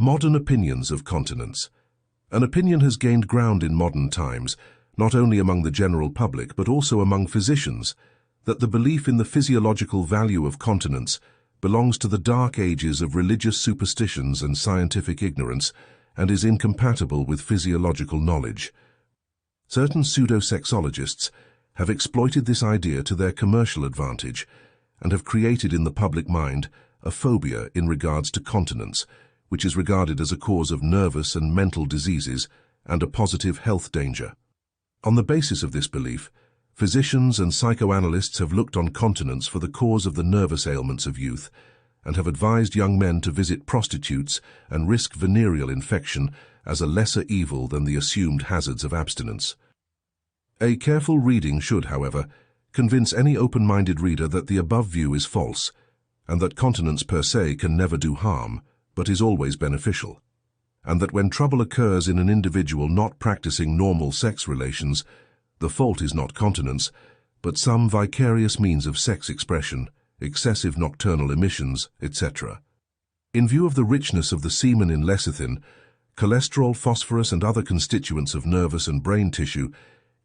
Modern opinions of continence. An opinion has gained ground in modern times, not only among the general public but also among physicians, that the belief in the physiological value of continence belongs to the dark ages of religious superstitions and scientific ignorance and is incompatible with physiological knowledge. Certain pseudo-sexologists have exploited this idea to their commercial advantage and have created in the public mind a phobia in regards to continence, which is regarded as a cause of nervous and mental diseases and a positive health danger. On the basis of this belief, physicians and psychoanalysts have looked on continence for the cause of the nervous ailments of youth and have advised young men to visit prostitutes and risk venereal infection as a lesser evil than the assumed hazards of abstinence. A careful reading should, however, convince any open-minded reader that the above view is false and that continence per se can never do harm, but is always beneficial, and that when trouble occurs in an individual not practicing normal sex relations, the fault is not continence, but some vicarious means of sex expression, excessive nocturnal emissions, etc. In view of the richness of the semen in lecithin, cholesterol, phosphorus, and other constituents of nervous and brain tissue,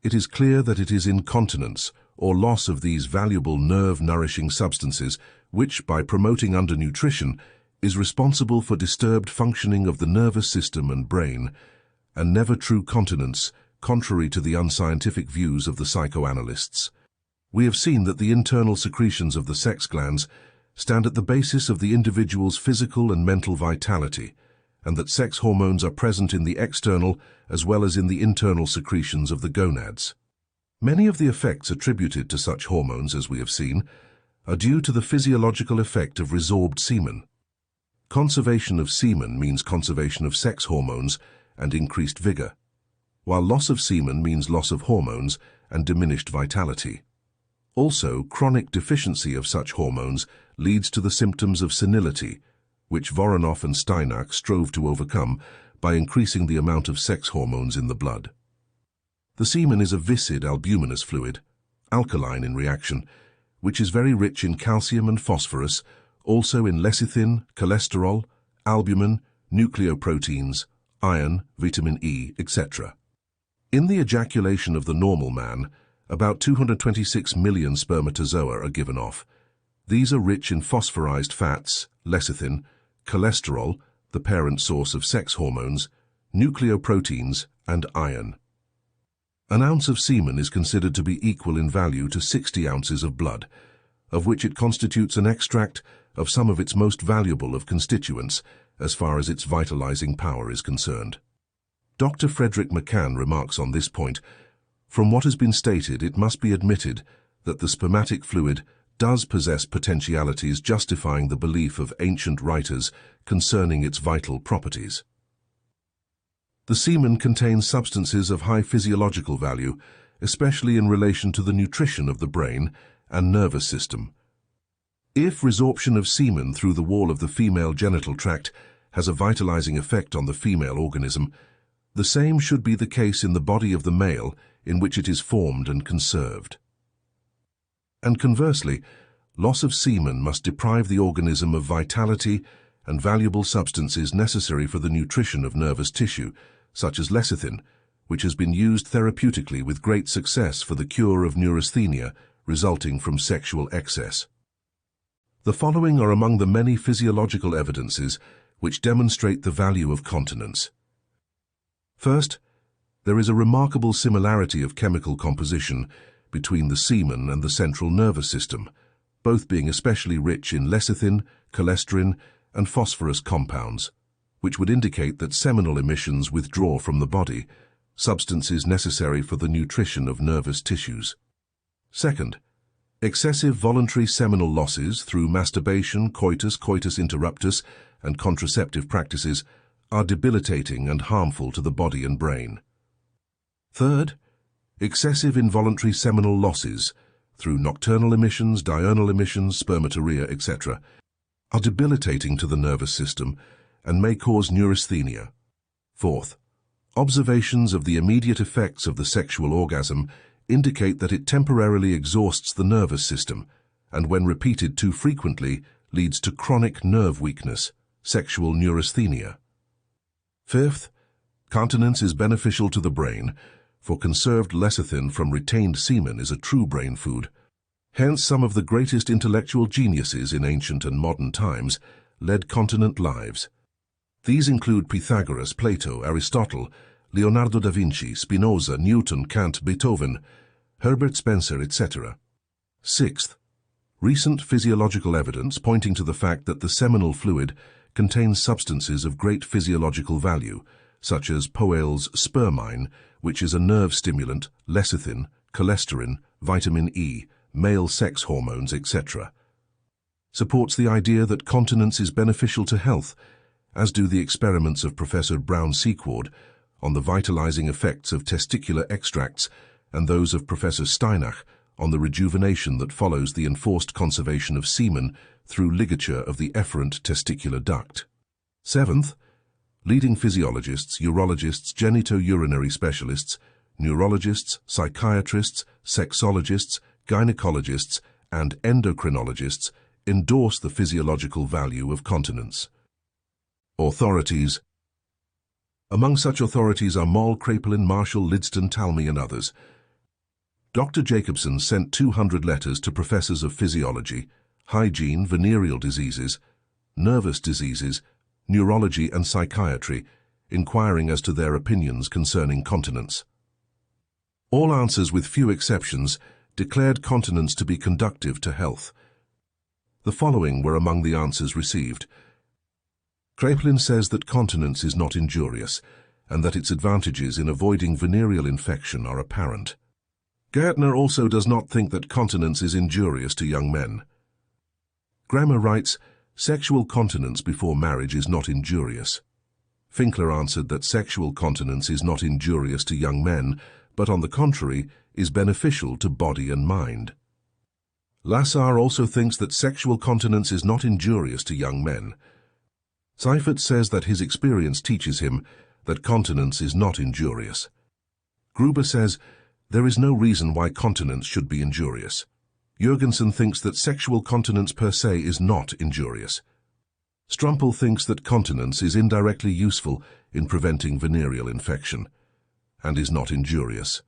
it is clear that it is incontinence, or loss of these valuable nerve-nourishing substances, which, by promoting undernutrition, is responsible for disturbed functioning of the nervous system and brain, and never true continence, contrary to the unscientific views of the psychoanalysts. We have seen that the internal secretions of the sex glands stand at the basis of the individual's physical and mental vitality, and that sex hormones are present in the external as well as in the internal secretions of the gonads. Many of the effects attributed to such hormones, as we have seen, are due to the physiological effect of resorbed semen. Conservation of semen means conservation of sex hormones and increased vigor, while loss of semen means loss of hormones and diminished vitality. Also, chronic deficiency of such hormones leads to the symptoms of senility, which Voronoff and Steinach strove to overcome by increasing the amount of sex hormones in the blood. The semen is a viscid albuminous fluid, alkaline in reaction, which is very rich in calcium and phosphorus, also in lecithin, cholesterol, albumin, nucleoproteins, iron, vitamin E, etc. In the ejaculation of the normal man, about 226 million spermatozoa are given off. These are rich in phosphorized fats, lecithin, cholesterol, the parent source of sex hormones, nucleoproteins, and iron. An ounce of semen is considered to be equal in value to 60 ounces of blood, of which it constitutes an extract of some of its most valuable of constituents as far as its vitalizing power is concerned. Dr. Frederick McCann remarks on this point, "From what has been stated, it must be admitted that the spermatic fluid does possess potentialities justifying the belief of ancient writers concerning its vital properties." The semen contains substances of high physiological value, especially in relation to the nutrition of the brain and nervous system. If resorption of semen through the wall of the female genital tract has a vitalizing effect on the female organism, the same should be the case in the body of the male in which it is formed and conserved. And conversely, loss of semen must deprive the organism of vitality and valuable substances necessary for the nutrition of nervous tissue, such as lecithin, which has been used therapeutically with great success for the cure of neurasthenia resulting from sexual excess. The following are among the many physiological evidences which demonstrate the value of continence. First, there is a remarkable similarity of chemical composition between the semen and the central nervous system, both being especially rich in lecithin, cholesterol, and phosphorus compounds, which would indicate that seminal emissions withdraw from the body, substances necessary for the nutrition of nervous tissues. Second, excessive voluntary seminal losses through masturbation, coitus interruptus, and contraceptive practices are debilitating and harmful to the body and brain. Third, excessive involuntary seminal losses through nocturnal emissions, diurnal emissions, spermaturia, etc., are debilitating to the nervous system and may cause neurasthenia. Fourth, observations of the immediate effects of the sexual orgasm indicate that it temporarily exhausts the nervous system and, when repeated too frequently, leads to chronic nerve weakness, sexual neurasthenia. Fifth, continence is beneficial to the brain, for conserved lecithin from retained semen is a true brain food. Hence, some of the greatest intellectual geniuses in ancient and modern times led continent lives. These include Pythagoras, Plato, Aristotle, Leonardo da Vinci, Spinoza, Newton, Kant, Beethoven, Herbert Spencer, etc. Sixth, recent physiological evidence pointing to the fact that the seminal fluid contains substances of great physiological value, such as Poale's spermine, which is a nerve stimulant, lecithin, cholesterol, vitamin E, male sex hormones, etc. Supports the idea that continence is beneficial to health, as do the experiments of Professor Brown-Sequard on the vitalizing effects of testicular extracts and those of Professor Steinach on the rejuvenation that follows the enforced conservation of semen through ligature of the efferent testicular duct. Seventh, leading physiologists, urologists, genito-urinary specialists, neurologists, psychiatrists, sexologists, gynecologists, and endocrinologists endorse the physiological value of continence. Authorities. Among such authorities are Moll, Kraepelin, Marshall, Lidston, Talmy, and others. Dr. Jacobson sent 200 letters to professors of physiology, hygiene, venereal diseases, nervous diseases, neurology, and psychiatry, inquiring as to their opinions concerning continence. All answers, with few exceptions, declared continence to be conducive to health. The following were among the answers received. Kraepelin says that continence is not injurious, and that its advantages in avoiding venereal infection are apparent. Gertner also does not think that continence is injurious to young men. Grammer writes, sexual continence before marriage is not injurious. Finkler answered that sexual continence is not injurious to young men, but on the contrary, is beneficial to body and mind. Lasar also thinks that sexual continence is not injurious to young men. Seifert says that his experience teaches him that continence is not injurious. Gruber says, there is no reason why continence should be injurious. Jurgensen thinks that sexual continence per se is not injurious. Strumpel thinks that continence is indirectly useful in preventing venereal infection, and is not injurious.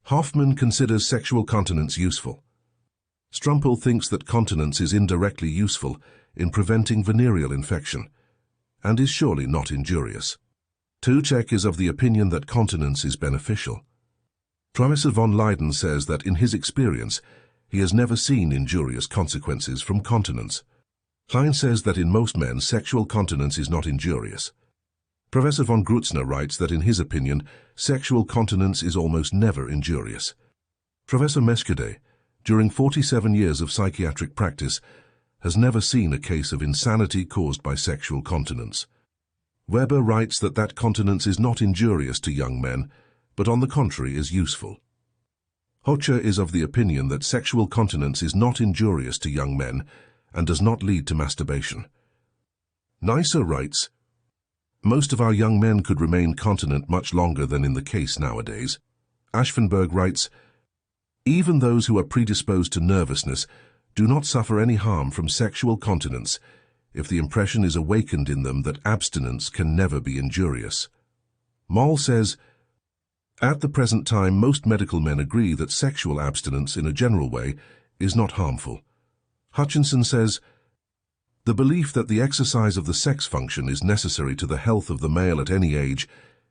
Hoffman considers sexual continence useful. Strumpel thinks that continence is indirectly useful in preventing venereal infection, and is surely not injurious. Tuchek is of the opinion that continence is beneficial. Professor von Leyden says that in his experience, he has never seen injurious consequences from continence. Klein says that in most men, sexual continence is not injurious. Professor von Grutzner writes that in his opinion, sexual continence is almost never injurious. Professor Mescudé, during 47 years of psychiatric practice, has never seen a case of insanity caused by sexual continence. Weber writes that continence is not injurious to young men, but on the contrary is useful. Hocher is of the opinion that sexual continence is not injurious to young men and does not lead to masturbation. Neisser writes, most of our young men could remain continent much longer than in the case nowadays. Aschenberg writes, even those who are predisposed to nervousness do not suffer any harm from sexual continence if the impression is awakened in them that abstinence can never be injurious. Moll says, at the present time, most medical men agree that sexual abstinence in a general way is not harmful. Hutchinson says, the belief that the exercise of the sex function is necessary to the health of the male at any age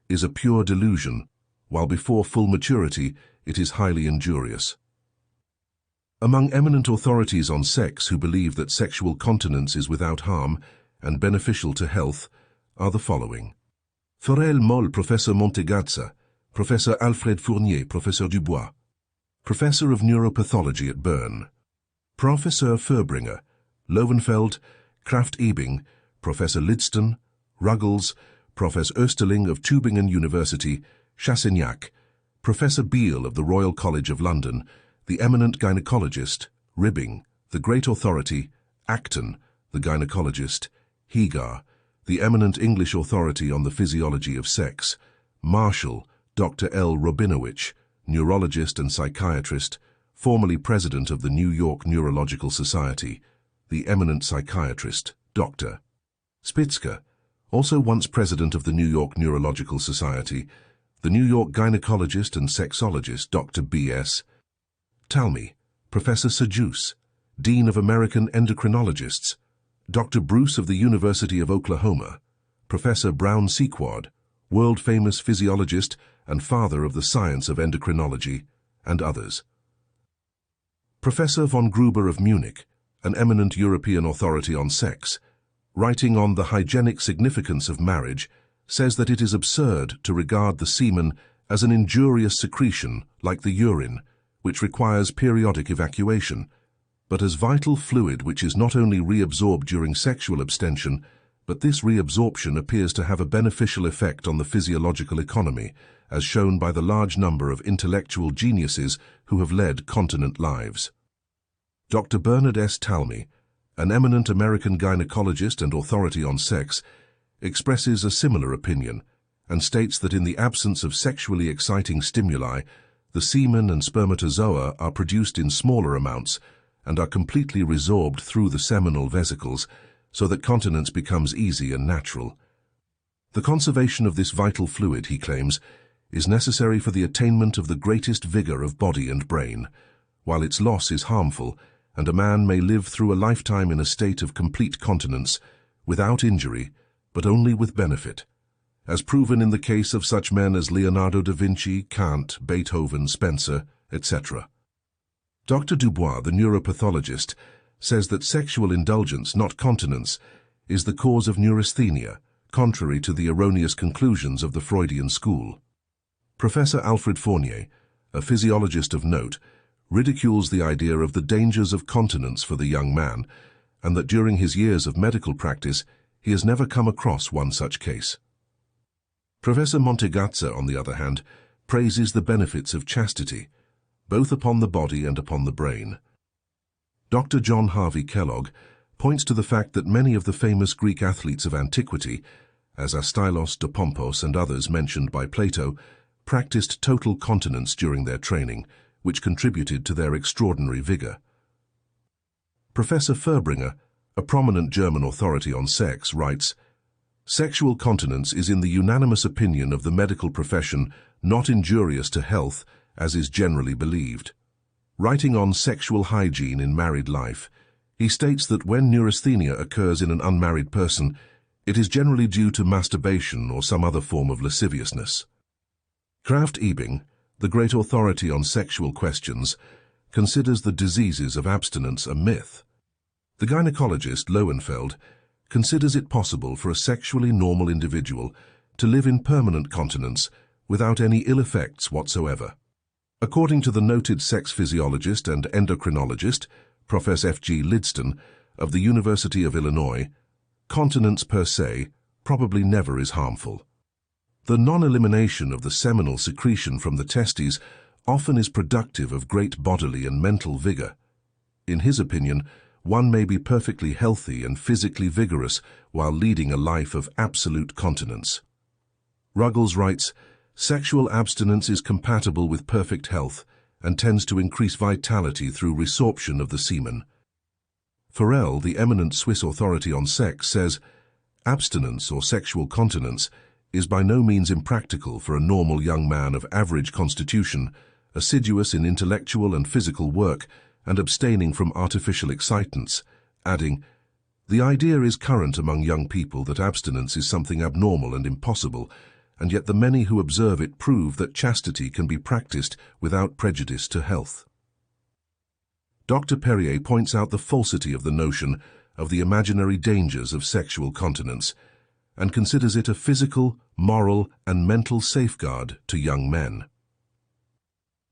is a pure delusion, while before full maturity it is highly injurious. Among eminent authorities on sex who believe that sexual continence is without harm and beneficial to health are the following. Forel Moll, Professor Montegazza, Professor Alfred Fournier, Professor Dubois, Professor of Neuropathology at Bern, Professor Furbringer, Lowenfeld, Kraft-Ebing, Professor Lidston, Ruggles, Professor Österling of Tübingen University, Chassignac, Professor Beale of the Royal College of London, the eminent gynecologist, Ribbing, the great authority, Acton, the gynecologist, Hegar, the eminent English authority on the physiology of sex, Marshall, Dr. L. Robinowitch, neurologist and psychiatrist, formerly president of the New York Neurological Society, the eminent psychiatrist, Dr. Spitzker, Also once president of the New York Neurological Society, the New York gynecologist and sexologist Dr. B.S. Talmy, Professor Sajous, Dean of American Endocrinologists, Dr. Bruce of the University of Oklahoma, Professor Brown Sequard, world-famous physiologist and father of the science of endocrinology, and others. Professor von Gruber of Munich, an eminent European authority on sex, writing on the hygienic significance of marriage, says that it is absurd to regard the semen as an injurious secretion like the urine, which requires periodic evacuation, but as vital fluid which is not only reabsorbed during sexual abstention, but this reabsorption appears to have a beneficial effect on the physiological economy, as shown by the large number of intellectual geniuses who have led continent lives. Dr. Bernard S. Talmy, an eminent American gynecologist and authority on sex, expresses a similar opinion and states that in the absence of sexually exciting stimuli, the semen and spermatozoa are produced in smaller amounts and are completely resorbed through the seminal vesicles, so that continence becomes easy and natural. The conservation of this vital fluid, he claims, is necessary for the attainment of the greatest vigor of body and brain, while its loss is harmful, and a man may live through a lifetime in a state of complete continence, without injury, but only with benefit, as proven in the case of such men as Leonardo da Vinci, Kant, Beethoven, Spencer, etc. Dr. Dubois, the neuropathologist, says that sexual indulgence, not continence, is the cause of neurasthenia, contrary to the erroneous conclusions of the Freudian school. Professor Alfred Fournier, a physiologist of note, ridicules the idea of the dangers of continence for the young man, and that during his years of medical practice he has never come across one such case. Professor Montegazza, on the other hand, praises the benefits of chastity, both upon the body and upon the brain. Dr. John Harvey Kellogg points to the fact that many of the famous Greek athletes of antiquity, as Astylos, Dopompos, and others mentioned by Plato, practiced total continence during their training, which contributed to their extraordinary vigor. Professor Furbringer, a prominent German authority on sex, writes, "Sexual continence is in the unanimous opinion of the medical profession not injurious to health, as is generally believed." Writing on sexual hygiene in married life, he states that when neurasthenia occurs in an unmarried person, it is generally due to masturbation or some other form of lasciviousness. Krafft Ebing, the great authority on sexual questions, considers the diseases of abstinence a myth. The gynecologist Lowenfeld considers it possible for a sexually normal individual to live in permanent continence without any ill effects whatsoever. According to the noted sex physiologist and endocrinologist, Professor F.G. Lidston, of the University of Illinois, continence per se probably never is harmful. The non-elimination of the seminal secretion from the testes often is productive of great bodily and mental vigor. In his opinion, one may be perfectly healthy and physically vigorous while leading a life of absolute continence. Ruggles writes, "Sexual abstinence is compatible with perfect health and tends to increase vitality through resorption of the semen." Forel, the eminent Swiss authority on sex, says, "Abstinence or sexual continence is by no means impractical for a normal young man of average constitution, assiduous in intellectual and physical work, and abstaining from artificial excitants," adding, "The idea is current among young people that abstinence is something abnormal and impossible, and yet the many who observe it prove that chastity can be practiced without prejudice to health." Dr. Perrier points out the falsity of the notion of the imaginary dangers of sexual continence, and considers it a physical, moral, and mental safeguard to young men.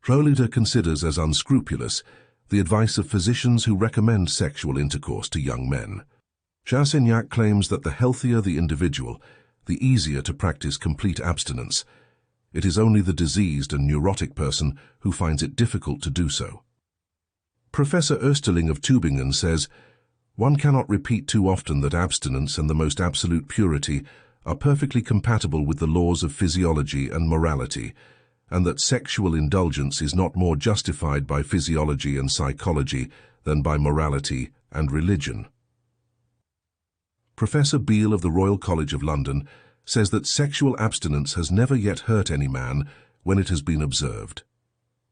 Rohleder considers as unscrupulous the advice of physicians who recommend sexual intercourse to young men. Charssignac claims that the healthier the individual, the easier to practice complete abstinence. It is only the diseased and neurotic person who finds it difficult to do so. Professor Oesterling of Tübingen says, "One cannot repeat too often that abstinence and the most absolute purity are perfectly compatible with the laws of physiology and morality, and that sexual indulgence is not more justified by physiology and psychology than by morality and religion." Professor Beale of the Royal College of London says that sexual abstinence has never yet hurt any man when it has been observed.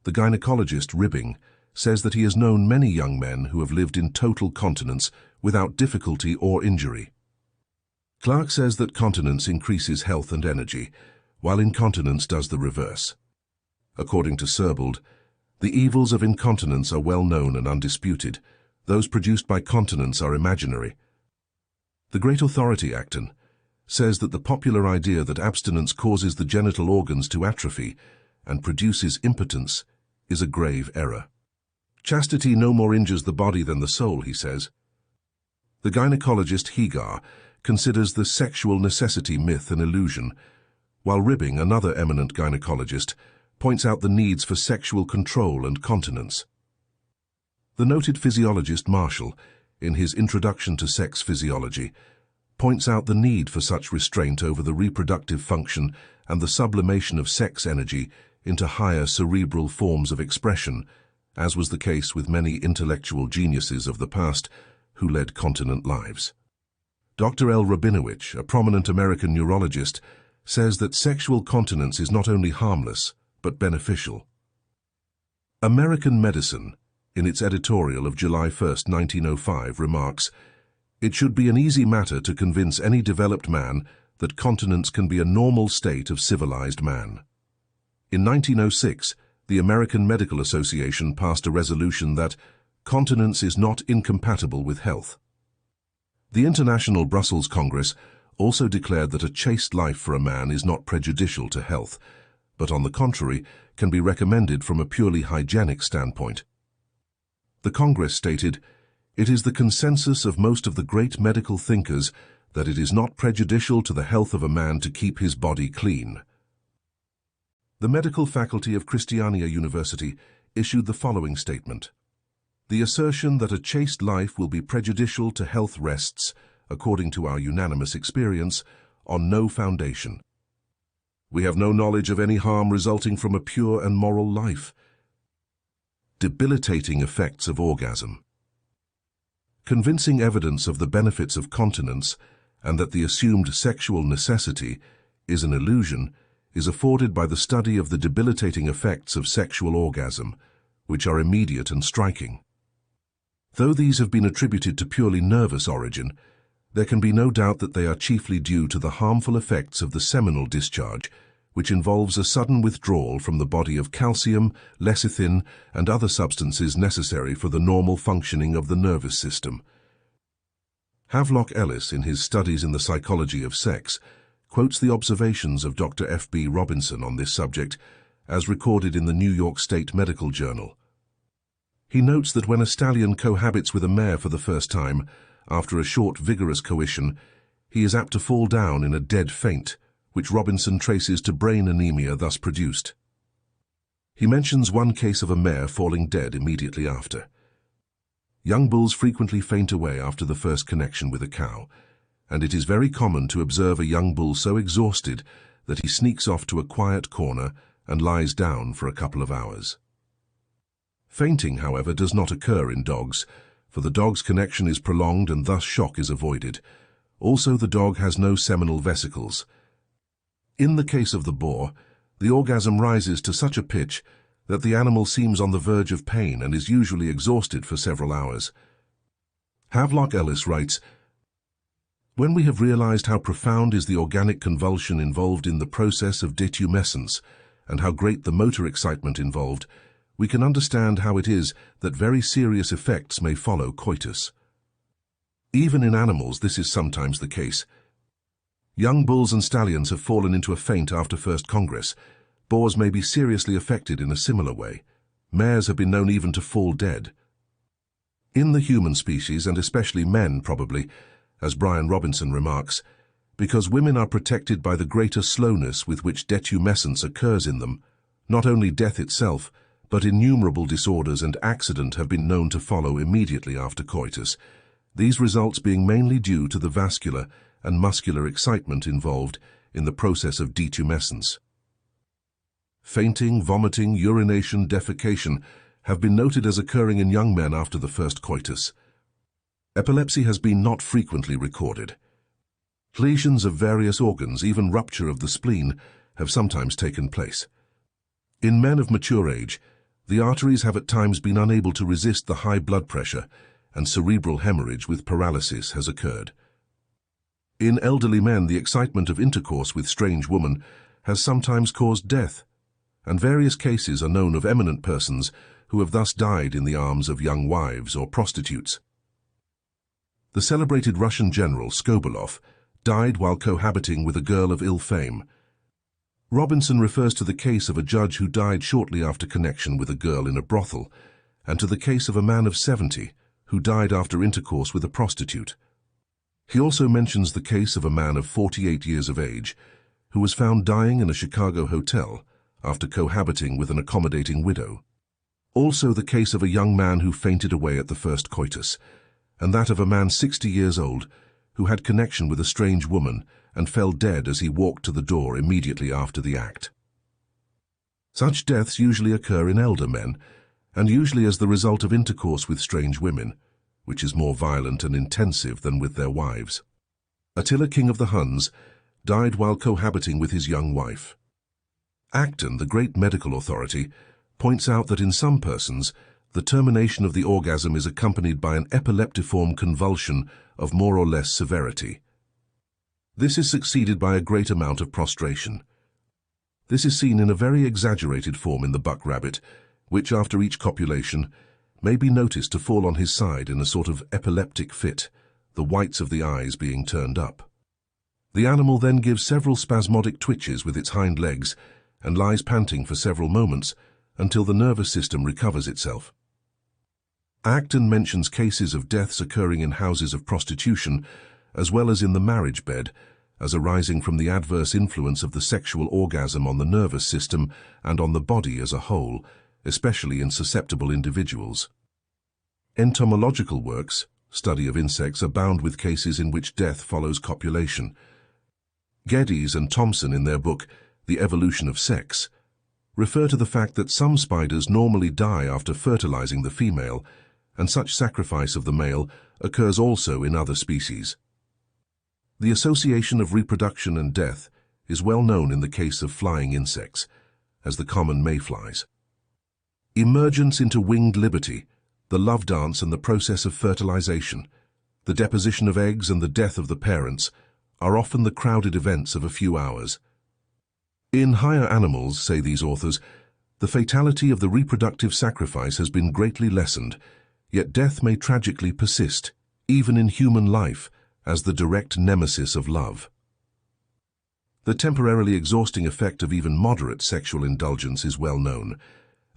The gynecologist Ribbing says that he has known many young men who have lived in total continence without difficulty or injury. Clark says that continence increases health and energy, while incontinence does the reverse. According to Serbold, the evils of incontinence are well known and undisputed. Those produced by continence are imaginary. The great authority Acton says that the popular idea that abstinence causes the genital organs to atrophy and produces impotence is a grave error. Chastity no more injures the body than the soul, he says. The gynecologist Hegar considers the sexual necessity myth an illusion, while Ribbing, another eminent gynecologist, points out the needs for sexual control and continence. The noted physiologist Marshall, in his Introduction to Sex Physiology, points out the need for such restraint over the reproductive function and the sublimation of sex energy into higher cerebral forms of expression, as was the case with many intellectual geniuses of the past who led continent lives. Dr. L. Rabinowitz, a prominent American neurologist, says that sexual continence is not only harmless, but beneficial. American Medicine, in its editorial of July 1, 1905, remarks, "It should be an easy matter to convince any developed man that continence can be a normal state of civilized man." In 1906, the American Medical Association passed a resolution that continence is not incompatible with health. The International Brussels Congress also declared that a chaste life for a man is not prejudicial to health, but on the contrary, can be recommended from a purely hygienic standpoint. The Congress stated, "It is the consensus of most of the great medical thinkers that it is not prejudicial to the health of a man to keep his body clean." The medical faculty of Christiania University issued the following statement: "The assertion that a chaste life will be prejudicial to health rests, according to our unanimous experience, on no foundation. We have no knowledge of any harm resulting from a pure and moral life." Debilitating effects of orgasm. Convincing evidence of the benefits of continence and that the assumed sexual necessity is an illusion is afforded by the study of the debilitating effects of sexual orgasm, which are immediate and striking. Though these have been attributed to purely nervous origin, there can be no doubt that they are chiefly due to the harmful effects of the seminal discharge, which involves a sudden withdrawal from the body of calcium, lecithin, and other substances necessary for the normal functioning of the nervous system. Havelock Ellis, in his Studies in the Psychology of Sex, quotes the observations of Dr. F.B. Robinson on this subject, as recorded in the New York State Medical Journal. He notes that when a stallion cohabits with a mare for the first time, after a short, vigorous coition, he is apt to fall down in a dead faint, which Robinson traces to brain anemia thus produced. He mentions one case of a mare falling dead immediately after. Young bulls frequently faint away after the first connection with a cow, and it is very common to observe a young bull so exhausted that he sneaks off to a quiet corner and lies down for a couple of hours. Fainting, however, does not occur in dogs, for the dog's connection is prolonged and thus shock is avoided. Also, the dog has no seminal vesicles. In the case of the boar, the orgasm rises to such a pitch that the animal seems on the verge of pain and is usually exhausted for several hours. Havelock Ellis writes, "When we have realized how profound is the organic convulsion involved in the process of detumescence, and how great the motor excitement involved, we can understand how it is that very serious effects may follow coitus. Even in animals, this is sometimes the case. Young bulls and stallions have fallen into a faint after first congress. Boars may be seriously affected in a similar way. Mares have been known even to fall dead. In the human species, and especially men probably, as Brian Robinson remarks, because women are protected by the greater slowness with which detumescence occurs in them, not only death itself, but innumerable disorders and accident have been known to follow immediately after coitus, these results being mainly due to the vascular and muscular excitement involved in the process of detumescence. Fainting, vomiting, urination, defecation have been noted as occurring in young men after the first coitus. Epilepsy has been not frequently recorded. Lesions of various organs, even rupture of the spleen, have sometimes taken place. In men of mature age, the arteries have at times been unable to resist the high blood pressure, and cerebral hemorrhage with paralysis has occurred. In elderly men, the excitement of intercourse with strange women has sometimes caused death, and various cases are known of eminent persons who have thus died in the arms of young wives or prostitutes. The celebrated Russian general Skobeloff died while cohabiting with a girl of ill fame. Robinson refers to the case of a judge who died shortly after connection with a girl in a brothel, and to the case of a man of 70 who died after intercourse with a prostitute. He also mentions the case of a man of 48 years of age who was found dying in a Chicago hotel after cohabiting with an accommodating widow. Also the case of a young man who fainted away at the first coitus, and that of a man 60 years old who had connection with a strange woman and fell dead as he walked to the door immediately after the act. Such deaths usually occur in elder men, and usually as the result of intercourse with strange women, which is more violent and intensive than with their wives. Attila, king of the Huns, died while cohabiting with his young wife. Acton, the great medical authority, points out that in some persons, the termination of the orgasm is accompanied by an epileptiform convulsion of more or less severity. This is succeeded by a great amount of prostration. This is seen in a very exaggerated form in the buck rabbit, which after each copulation may be noticed to fall on his side in a sort of epileptic fit, the whites of the eyes being turned up. The animal then gives several spasmodic twitches with its hind legs and lies panting for several moments until the nervous system recovers itself. Acton mentions cases of deaths occurring in houses of prostitution as well as in the marriage bed, as arising from the adverse influence of the sexual orgasm on the nervous system and on the body as a whole, especially in susceptible individuals. Entomological works, study of insects, abound with cases in which death follows copulation. Geddes and Thomson, in their book, The Evolution of Sex, refer to the fact that some spiders normally die after fertilizing the female, and such sacrifice of the male occurs also in other species. The association of reproduction and death is well known in the case of flying insects, as the common mayflies. Emergence into winged liberty, the love dance and the process of fertilization, the deposition of eggs and the death of the parents are often the crowded events of a few hours. In higher animals, say these authors, the fatality of the reproductive sacrifice has been greatly lessened, yet death may tragically persist, even in human life, as the direct nemesis of love. The temporarily exhausting effect of even moderate sexual indulgence is well known,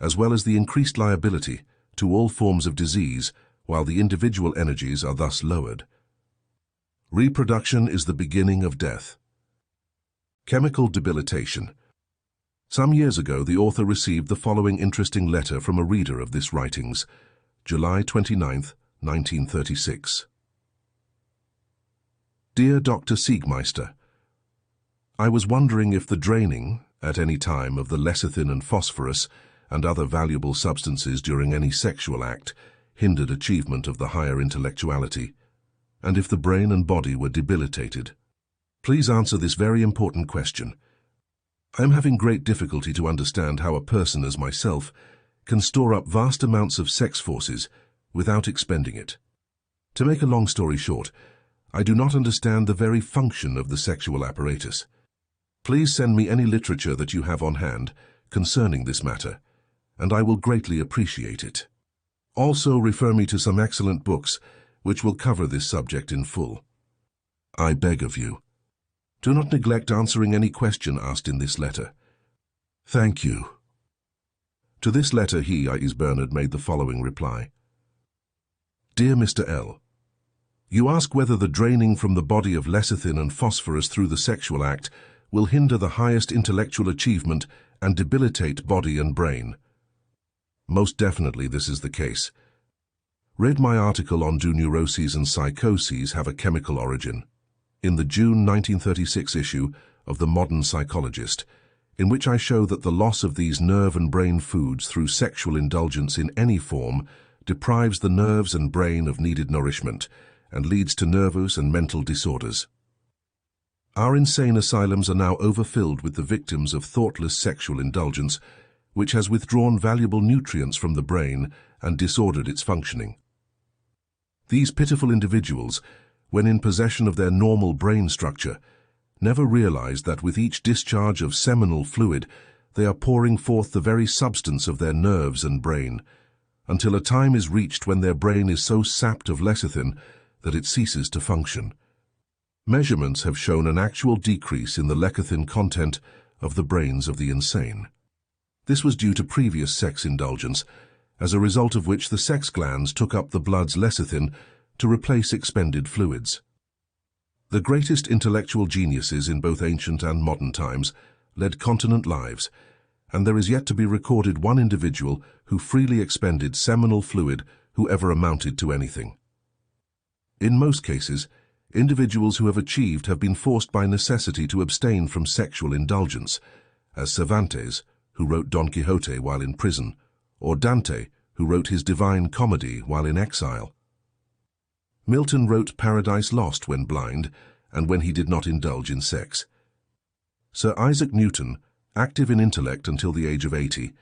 as well as the increased liability to all forms of disease, while the individual energies are thus lowered. Reproduction is the beginning of death. Chemical debilitation. Some years ago, the author received the following interesting letter from a reader of this writings, July 29, 1936. Dear Dr. Siegmeister, I was wondering if the draining, at any time, of the lecithin and phosphorus and other valuable substances during any sexual act hindered achievement of the higher intellectuality, and if the brain and body were debilitated. Please answer this very important question. I am having great difficulty to understand how a person as myself can store up vast amounts of sex forces without expending it. To make a long story short, I do not understand the very function of the sexual apparatus. Please send me any literature that you have on hand concerning this matter, and I will greatly appreciate it. Also refer me to some excellent books which will cover this subject in full. I beg of you, do not neglect answering any question asked in this letter. Thank you. To this letter he, i.e. Bernard, made the following reply. Dear Mr. L., you ask whether the draining from the body of lecithin and phosphorus through the sexual act will hinder the highest intellectual achievement and debilitate body and brain. Most definitely this is the case. Read my article on Do Neuroses and Psychoses Have a Chemical Origin? In the June 1936 issue of The Modern Psychologist, in which I show that the loss of these nerve and brain foods through sexual indulgence in any form deprives the nerves and brain of needed nourishment and leads to nervous and mental disorders. Our insane asylums are now overfilled with the victims of thoughtless sexual indulgence, which has withdrawn valuable nutrients from the brain and disordered its functioning. These pitiful individuals, when in possession of their normal brain structure, never realize that with each discharge of seminal fluid, they are pouring forth the very substance of their nerves and brain, until a time is reached when their brain is so sapped of lecithin that it ceases to function. Measurements have shown an actual decrease in the lecithin content of the brains of the insane. This was due to previous sex indulgence, as a result of which the sex glands took up the blood's lecithin to replace expended fluids. The greatest intellectual geniuses in both ancient and modern times led continent lives, and there is yet to be recorded one individual who freely expended seminal fluid who ever amounted to anything. In most cases, individuals who have achieved have been forced by necessity to abstain from sexual indulgence, as Cervantes, who wrote Don Quixote while in prison, or Dante, who wrote his Divine Comedy while in exile. Milton wrote Paradise Lost when blind, and when he did not indulge in sex. Sir Isaac Newton, active in intellect until the age of 80,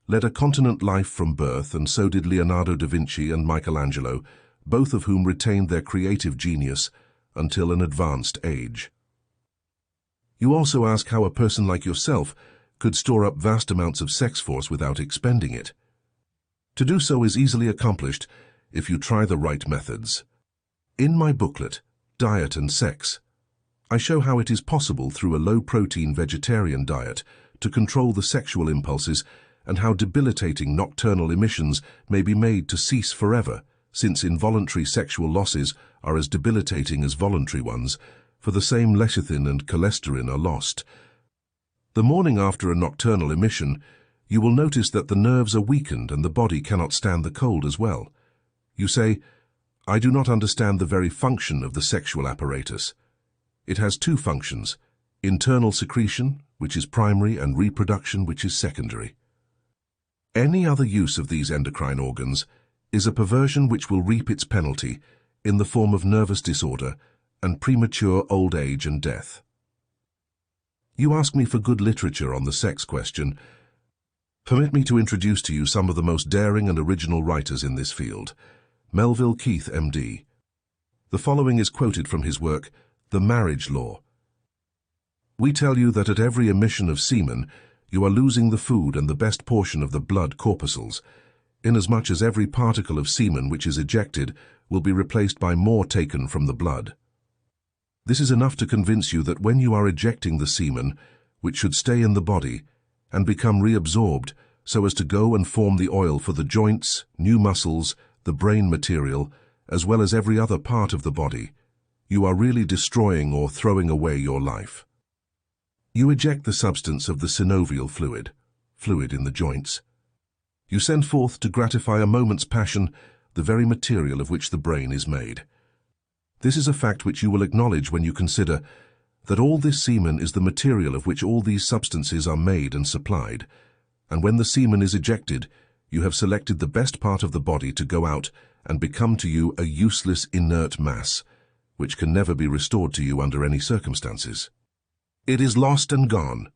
led a continent life from birth, and so did Leonardo da Vinci and Michelangelo, both of whom retained their creative genius until an advanced age. You also ask how a person like yourself could store up vast amounts of sex force without expending it. To do so is easily accomplished if you try the right methods. In my booklet, Diet and Sex, I show how it is possible through a low-protein vegetarian diet to control the sexual impulses, and how debilitating nocturnal emissions may be made to cease forever, since involuntary sexual losses are as debilitating as voluntary ones, for the same lecithin and cholesterol are lost. The morning after a nocturnal emission, you will notice that the nerves are weakened and the body cannot stand the cold as well. You say, "I do not understand the very function of the sexual apparatus." It has two functions: internal secretion, which is primary, and reproduction, which is secondary. Any other use of these endocrine organs is a perversion which will reap its penalty in the form of nervous disorder and premature old age and death. You ask me for good literature on the sex question. Permit me to introduce to you some of the most daring and original writers in this field. Melville Keith, M.D. The following is quoted from his work, The Marriage Law. "We tell you that at every emission of semen, you are losing the food and the best portion of the blood corpuscles, inasmuch as every particle of semen which is ejected will be replaced by more taken from the blood. This is enough to convince you that when you are ejecting the semen, which should stay in the body, and become reabsorbed so as to go and form the oil for the joints, new muscles, the brain material, as well as every other part of the body, you are really destroying or throwing away your life. You eject the substance of the synovial fluid in the joints. You send forth to gratify a moment's passion the very material of which the brain is made. This is a fact which you will acknowledge when you consider that all this semen is the material of which all these substances are made and supplied, and when the semen is ejected, you have selected the best part of the body to go out and become to you a useless inert mass, which can never be restored to you under any circumstances. It is lost and gone.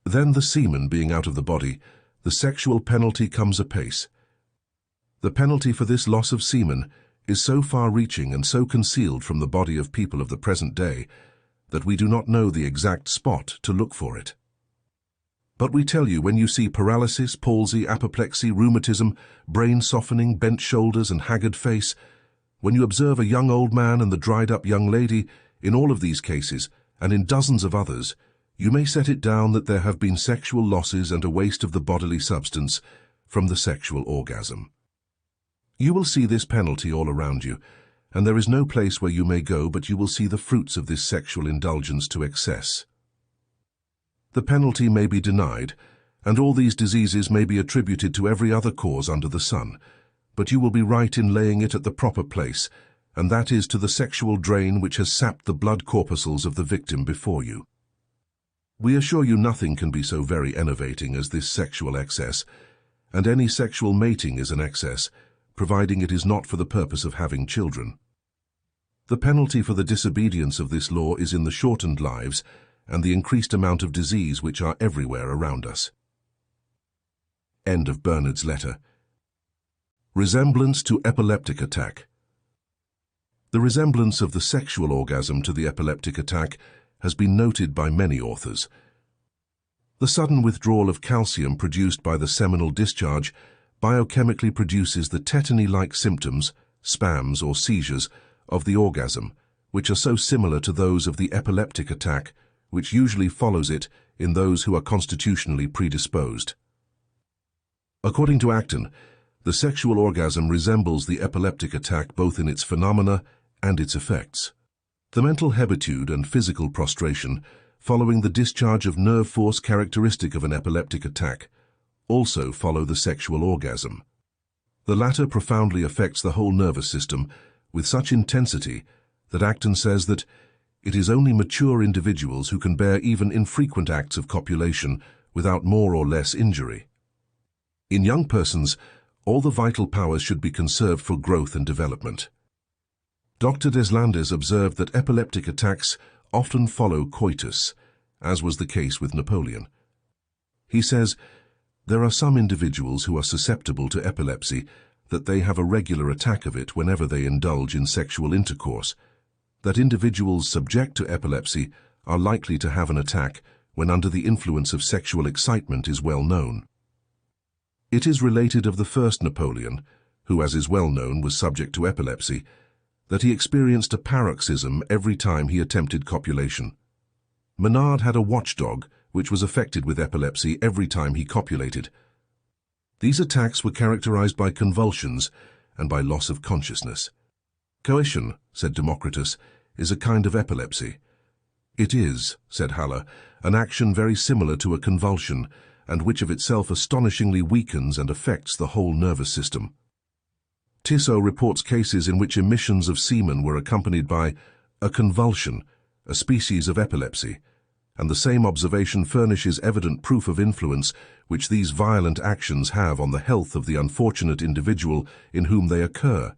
Then, the semen being out of the body, the sexual penalty comes apace. The penalty for this loss of semen is so far-reaching and so concealed from the body of people of the present day that we do not know the exact spot to look for it. But we tell you, when you see paralysis, palsy, apoplexy, rheumatism, brain softening, bent shoulders and haggard face, when you observe a young old man and the dried-up young lady, in all of these cases, and in dozens of others, you may set it down that there have been sexual losses and a waste of the bodily substance from the sexual orgasm. You will see this penalty all around you, and there is no place where you may go but you will see the fruits of this sexual indulgence to excess. The penalty may be denied, and all these diseases may be attributed to every other cause under the sun, but you will be right in laying it at the proper place, and that is to the sexual drain which has sapped the blood corpuscles of the victim before you. We assure you nothing can be so very enervating as this sexual excess, and any sexual mating is an excess, providing it is not for the purpose of having children. The penalty for the disobedience of this law is in the shortened lives and the increased amount of disease which are everywhere around us. End of Bernard's letter. Resemblance to epileptic attack. The resemblance of the sexual orgasm to the epileptic attack has been noted by many authors. The sudden withdrawal of calcium produced by the seminal discharge biochemically produces the tetany-like symptoms, spasms or seizures, of the orgasm, which are so similar to those of the epileptic attack, which usually follows it in those who are constitutionally predisposed. According to Acton, the sexual orgasm resembles the epileptic attack both in its phenomena and its effects. The mental hebitude and physical prostration following the discharge of nerve force characteristic of an epileptic attack also follow the sexual orgasm. The latter profoundly affects the whole nervous system with such intensity that Acton says that it is only mature individuals who can bear even infrequent acts of copulation without more or less injury. In young persons, all the vital powers should be conserved for growth and development. Dr. Deslandes observed that epileptic attacks often follow coitus, as was the case with Napoleon. He says, "There are some individuals who are susceptible to epilepsy, that they have a regular attack of it whenever they indulge in sexual intercourse, that individuals subject to epilepsy are likely to have an attack when under the influence of sexual excitement is well known." It is related of the first Napoleon, who, as is well known, was subject to epilepsy, that he experienced a paroxysm every time he attempted copulation. Menard had a watchdog which was affected with epilepsy every time he copulated. These attacks were characterized by convulsions and by loss of consciousness. "Coition," said Democritus, "is a kind of epilepsy." "It is," said Haller, "an action very similar to a convulsion, and which of itself astonishingly weakens and affects the whole nervous system." Tissot reports cases in which emissions of semen were accompanied by a convulsion, a species of epilepsy, and the same observation furnishes evident proof of influence which these violent actions have on the health of the unfortunate individual in whom they occur.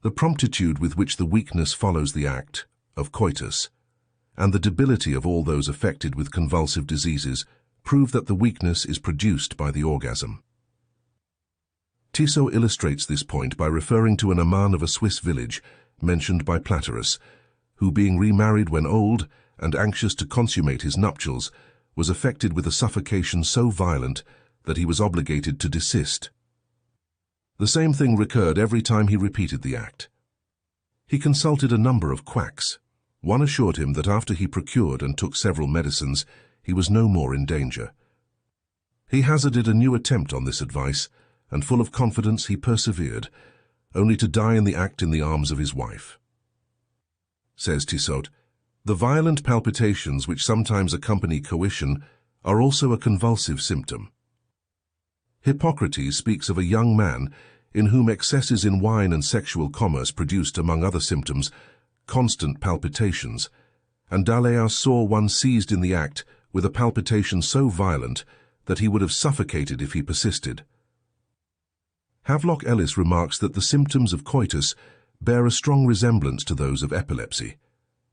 The promptitude with which the weakness follows the act of coitus, and the debility of all those affected with convulsive diseases prove that the weakness is produced by the orgasm. Tissot illustrates this point by referring to an Aman of a Swiss village mentioned by Platerus, who, being remarried when old and anxious to consummate his nuptials, was affected with a suffocation so violent that he was obligated to desist. The same thing recurred every time he repeated the act. He consulted a number of quacks. One assured him that after he procured and took several medicines, he was no more in danger. He hazarded a new attempt on this advice, and full of confidence he persevered, only to die in the act in the arms of his wife. Says Tissot, "The violent palpitations which sometimes accompany coition are also a convulsive symptom." Hippocrates speaks of a young man in whom excesses in wine and sexual commerce produced, among other symptoms, constant palpitations, and Daléas saw one seized in the act with a palpitation so violent that he would have suffocated if he persisted. Havelock Ellis remarks that the symptoms of coitus bear a strong resemblance to those of epilepsy,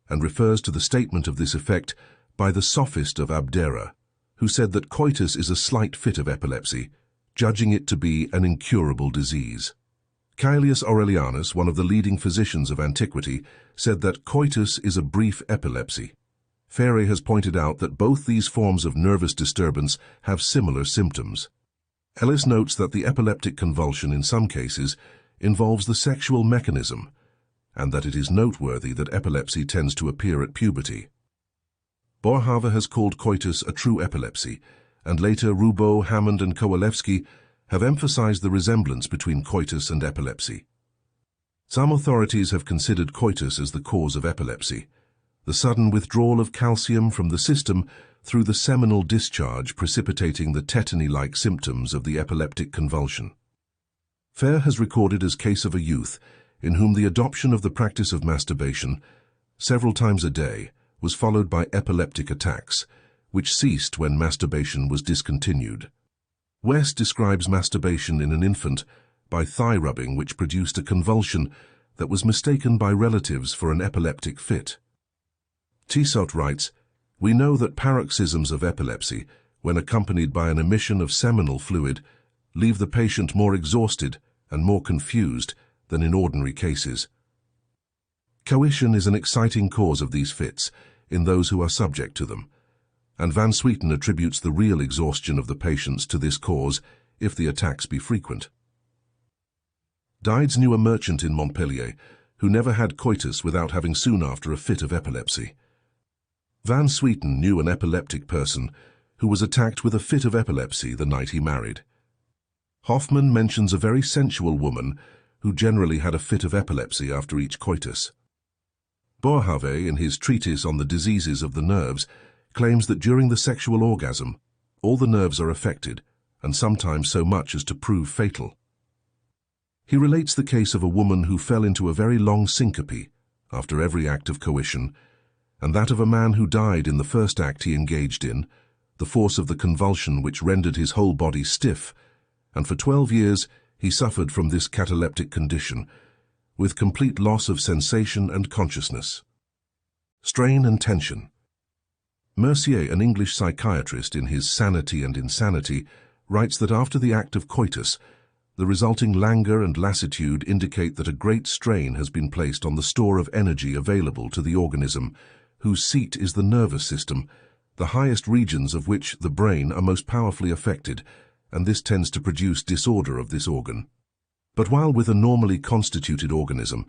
and refers to the statement of this effect by the sophist of Abdera, who said that coitus is a slight fit of epilepsy, judging it to be an incurable disease. Caelius Aurelianus, one of the leading physicians of antiquity, said that coitus is a brief epilepsy. Ferre has pointed out that both these forms of nervous disturbance have similar symptoms. Ellis notes that the epileptic convulsion in some cases involves the sexual mechanism, and that it is noteworthy that epilepsy tends to appear at puberty. Boerhaave has called coitus a true epilepsy, and later Roubaud, Hammond and Kowalewski have emphasized the resemblance between coitus and epilepsy. Some authorities have considered coitus as the cause of epilepsy, the sudden withdrawal of calcium from the system through the seminal discharge precipitating the tetany-like symptoms of the epileptic convulsion. Fair has recorded as case of a youth in whom the adoption of the practice of masturbation several times a day was followed by epileptic attacks, which ceased when masturbation was discontinued. West describes masturbation in an infant by thigh rubbing which produced a convulsion that was mistaken by relatives for an epileptic fit. Tissot writes, "We know that paroxysms of epilepsy, when accompanied by an emission of seminal fluid, leave the patient more exhausted and more confused than in ordinary cases." Coition is an exciting cause of these fits in those who are subject to them, and Van Swieten attributes the real exhaustion of the patients to this cause if the attacks be frequent. Dides knew a merchant in Montpellier who never had coitus without having soon after a fit of epilepsy. Van Swieten knew an epileptic person who was attacked with a fit of epilepsy the night he married. Hoffmann mentions a very sensual woman who generally had a fit of epilepsy after each coitus. Boerhaave, in his treatise on the diseases of the nerves, claims that during the sexual orgasm, all the nerves are affected, and sometimes so much as to prove fatal. He relates the case of a woman who fell into a very long syncope after every act of coition, and that of a man who died in the first act he engaged in, the force of the convulsion which rendered his whole body stiff, and for 12 years he suffered from this cataleptic condition, with complete loss of sensation and consciousness. Strain and tension. Mercier, an English psychiatrist, in his Sanity and Insanity, writes that after the act of coitus, the resulting languor and lassitude indicate that a great strain has been placed on the store of energy available to the organism, whose seat is the nervous system, the highest regions of which, the brain, are most powerfully affected, and this tends to produce disorder of this organ. But while with a normally constituted organism,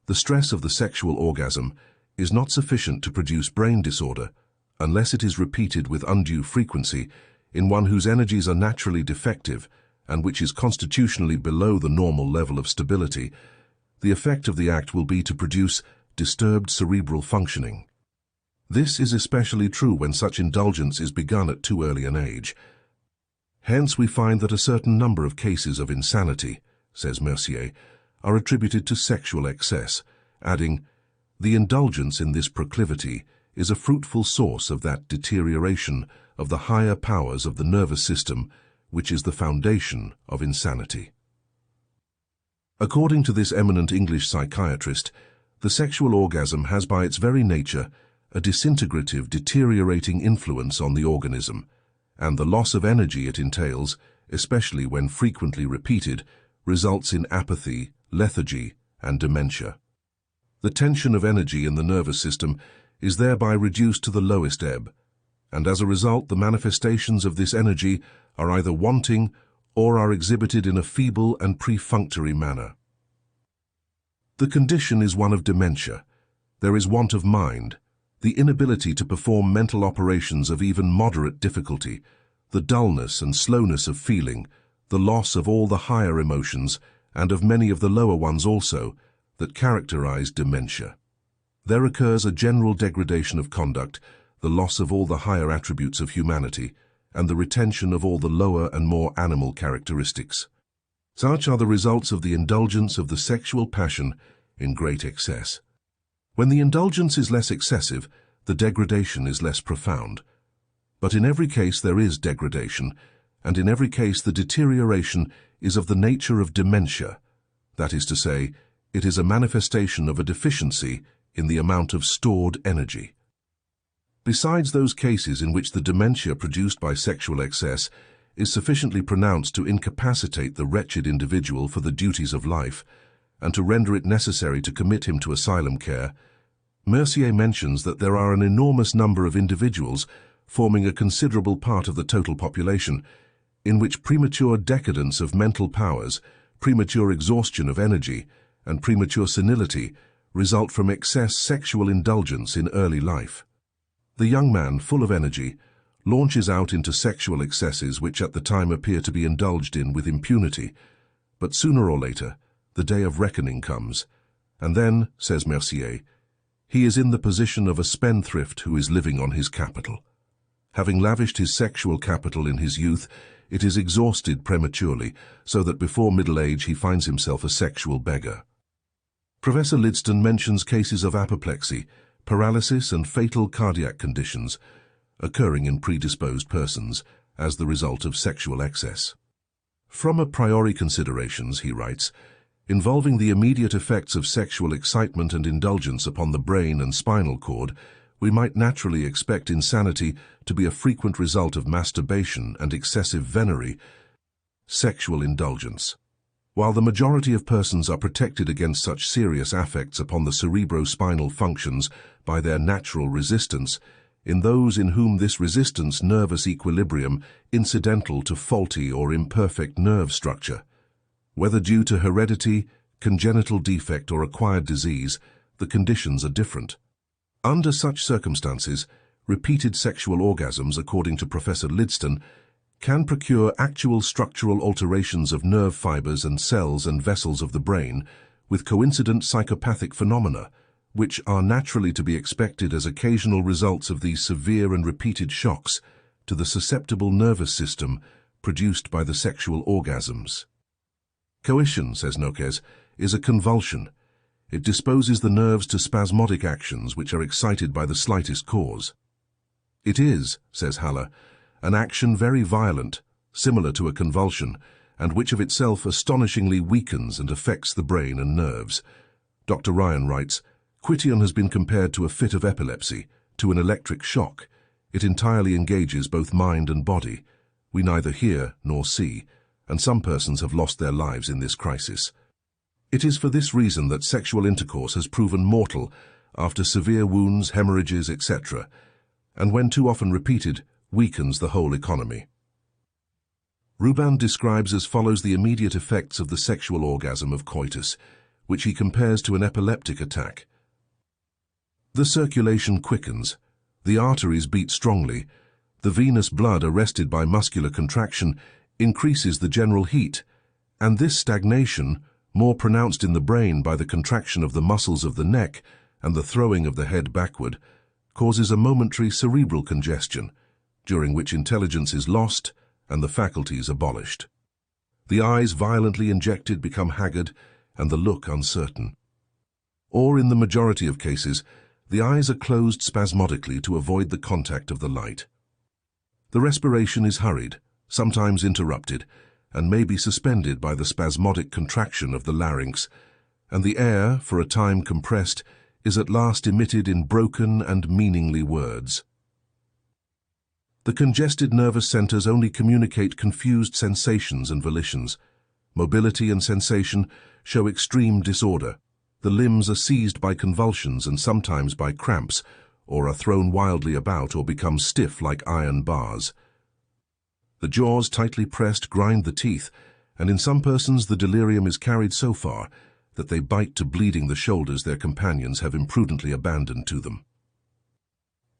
the stress of the sexual orgasm is not sufficient to produce brain disorder unless it is repeated with undue frequency in one whose energies are naturally defective and which is constitutionally below the normal level of stability, the effect of the act will be to produce disturbed cerebral functioning. This is especially true when such indulgence is begun at too early an age. Hence we find that a certain number of cases of insanity, says Mercier, are attributed to sexual excess, adding, "The indulgence in this proclivity is a fruitful source of that deterioration of the higher powers of the nervous system which is the foundation of insanity." According to this eminent English psychiatrist, the sexual orgasm has by its very nature a disintegrative, deteriorating influence on the organism, and the loss of energy it entails, especially when frequently repeated, results in apathy, lethargy, and dementia. The tension of energy in the nervous system is thereby reduced to the lowest ebb, and as a result the manifestations of this energy are either wanting or are exhibited in a feeble and perfunctory manner. The condition is one of dementia. There is want of mind, the inability to perform mental operations of even moderate difficulty, the dullness and slowness of feeling, the loss of all the higher emotions, and of many of the lower ones also, that characterize dementia. There occurs a general degradation of conduct, the loss of all the higher attributes of humanity, and the retention of all the lower and more animal characteristics. Such are the results of the indulgence of the sexual passion in great excess. When the indulgence is less excessive, the degradation is less profound. But in every case there is degradation, and in every case the deterioration is of the nature of dementia, that is to say, it is a manifestation of a deficiency in the amount of stored energy. Besides those cases in which the dementia produced by sexual excess is sufficiently pronounced to incapacitate the wretched individual for the duties of life, and to render it necessary to commit him to asylum care, Mercier mentions that there are an enormous number of individuals, forming a considerable part of the total population, in which premature decadence of mental powers, premature exhaustion of energy, and premature senility result from excess sexual indulgence in early life. The young man, full of energy, launches out into sexual excesses which at the time appear to be indulged in with impunity, but sooner or later the day of reckoning comes, and then, says Mercier, he is in the position of a spendthrift who is living on his capital. Having lavished his sexual capital in his youth, it is exhausted prematurely, so that before middle age he finds himself a sexual beggar. Professor Lidston mentions cases of apoplexy, paralysis and fatal cardiac conditions occurring in predisposed persons as the result of sexual excess. From a priori considerations, he writes, Involving the immediate effects of sexual excitement and indulgence upon the brain and spinal cord, we might naturally expect insanity to be a frequent result of masturbation and excessive venery, sexual indulgence. While the majority of persons are protected against such serious affects upon the cerebrospinal functions by their natural resistance, in those in whom this resistance nervous equilibrium incidental to faulty or imperfect nerve structure. Whether due to heredity, congenital defect or acquired disease, the conditions are different. Under such circumstances, repeated sexual orgasms, according to Professor Lidston, can procure actual structural alterations of nerve fibers and cells and vessels of the brain with coincident psychopathic phenomena, which are naturally to be expected as occasional results of these severe and repeated shocks to the susceptible nervous system produced by the sexual orgasms. Coition, says Noques, is a convulsion. It disposes the nerves to spasmodic actions which are excited by the slightest cause. It is, says Haller, an action very violent, similar to a convulsion, and which of itself astonishingly weakens and affects the brain and nerves. Dr. Ryan writes, Quitian has been compared to a fit of epilepsy, to an electric shock. It entirely engages both mind and body. We neither hear nor see, and some persons have lost their lives in this crisis. It is for this reason that sexual intercourse has proven mortal after severe wounds, hemorrhages, etc., and when too often repeated, weakens the whole economy. Ruban describes as follows the immediate effects of the sexual orgasm of coitus, which he compares to an epileptic attack. The circulation quickens, the arteries beat strongly, the venous blood arrested by muscular contraction increases the general heat, and this stagnation, more pronounced in the brain by the contraction of the muscles of the neck and the throwing of the head backward, causes a momentary cerebral congestion, during which intelligence is lost and the faculties abolished. The eyes violently injected become haggard and the look uncertain. Or in the majority of cases, the eyes are closed spasmodically to avoid the contact of the light. The respiration is hurried, sometimes interrupted, and may be suspended by the spasmodic contraction of the larynx, and the air, for a time compressed, is at last emitted in broken and meaningly words. The congested nervous centers only communicate confused sensations and volitions. Mobility and sensation show extreme disorder. The limbs are seized by convulsions and sometimes by cramps, or are thrown wildly about or become stiff like iron bars. The jaws, tightly pressed, grind the teeth, and in some persons the delirium is carried so far that they bite to bleeding the shoulders their companions have imprudently abandoned to them.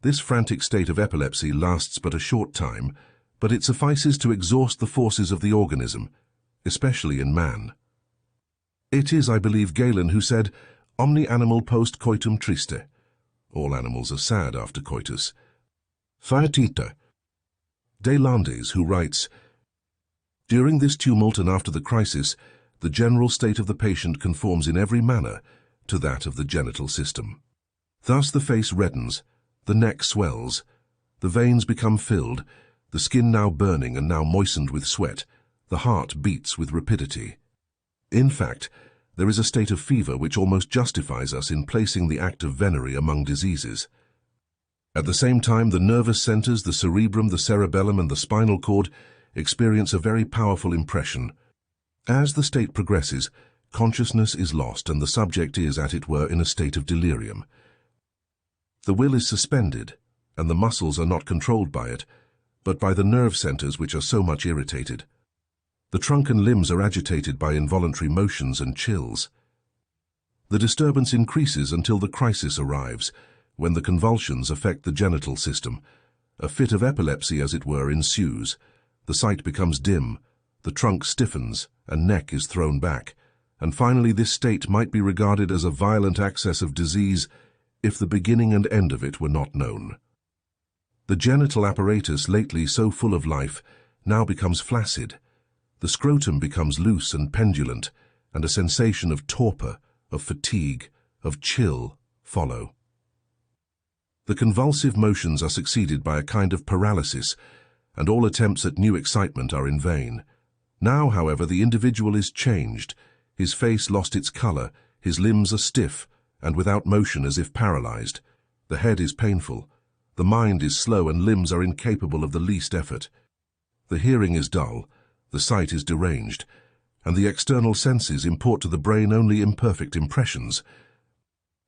This frantic state of epilepsy lasts but a short time, but it suffices to exhaust the forces of the organism, especially in man. It is, I believe, Galen who said, Omni animal post coitum triste. All animals are sad after coitus. Faetita. De Landes, who writes, During this tumult and after the crisis, the general state of the patient conforms in every manner to that of the genital system. Thus the face reddens, the neck swells, the veins become filled, the skin now burning and now moistened with sweat, the heart beats with rapidity. In fact, there is a state of fever which almost justifies us in placing the act of venery among diseases. At the same time, the nervous centers, the cerebrum, the cerebellum, and the spinal cord experience a very powerful impression. As the state progresses, consciousness is lost and the subject is, as it were, in a state of delirium. The will is suspended, and the muscles are not controlled by it, but by the nerve centers which are so much irritated. The trunk and limbs are agitated by involuntary motions and chills. The disturbance increases until the crisis arrives, when the convulsions affect the genital system. A fit of epilepsy, as it were, ensues. The sight becomes dim, the trunk stiffens, and neck is thrown back, and finally this state might be regarded as a violent access of disease if the beginning and end of it were not known. The genital apparatus, lately so full of life, now becomes flaccid. The scrotum becomes loose and pendulant, and a sensation of torpor, of fatigue, of chill follow. The convulsive motions are succeeded by a kind of paralysis, and all attempts at new excitement are in vain. Now, however, the individual is changed. His face lost its color, his limbs are stiff and without motion as if paralyzed. The head is painful, the mind is slow and limbs are incapable of the least effort. The hearing is dull, the sight is deranged, and the external senses import to the brain only imperfect impressions.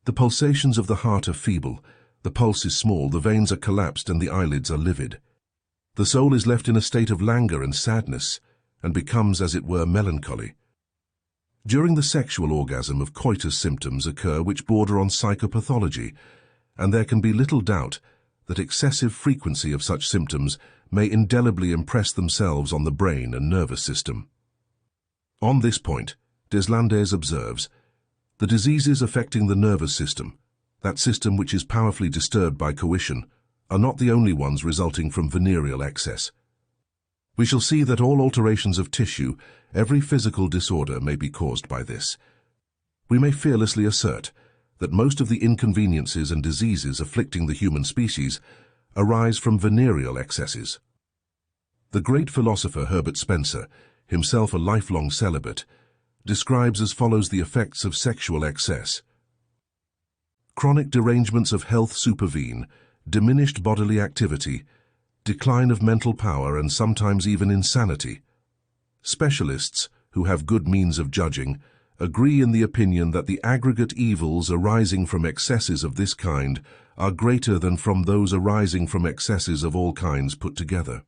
The pulsations of the heart are feeble, the pulse is small, the veins are collapsed and the eyelids are livid. The soul is left in a state of languor and sadness, and becomes, as it were, melancholy. During the sexual orgasm of coitus symptoms occur which border on psychopathology, and there can be little doubt that excessive frequency of such symptoms may indelibly impress themselves on the brain and nervous system. On this point, Deslandes observes, the diseases affecting the nervous system, that system which is powerfully disturbed by coition, are not the only ones resulting from venereal excess. We shall see that all alterations of tissue, every physical disorder may be caused by this. We may fearlessly assert that most of the inconveniences and diseases afflicting the human species arise from venereal excesses. The great philosopher Herbert Spencer, himself a lifelong celibate, describes as follows the effects of sexual excess. Chronic derangements of health supervene, diminished bodily activity, decline of mental power and sometimes even insanity. Specialists, who have good means of judging, agree in the opinion that the aggregate evils arising from excesses of this kind are greater than from those arising from excesses of all kinds put together.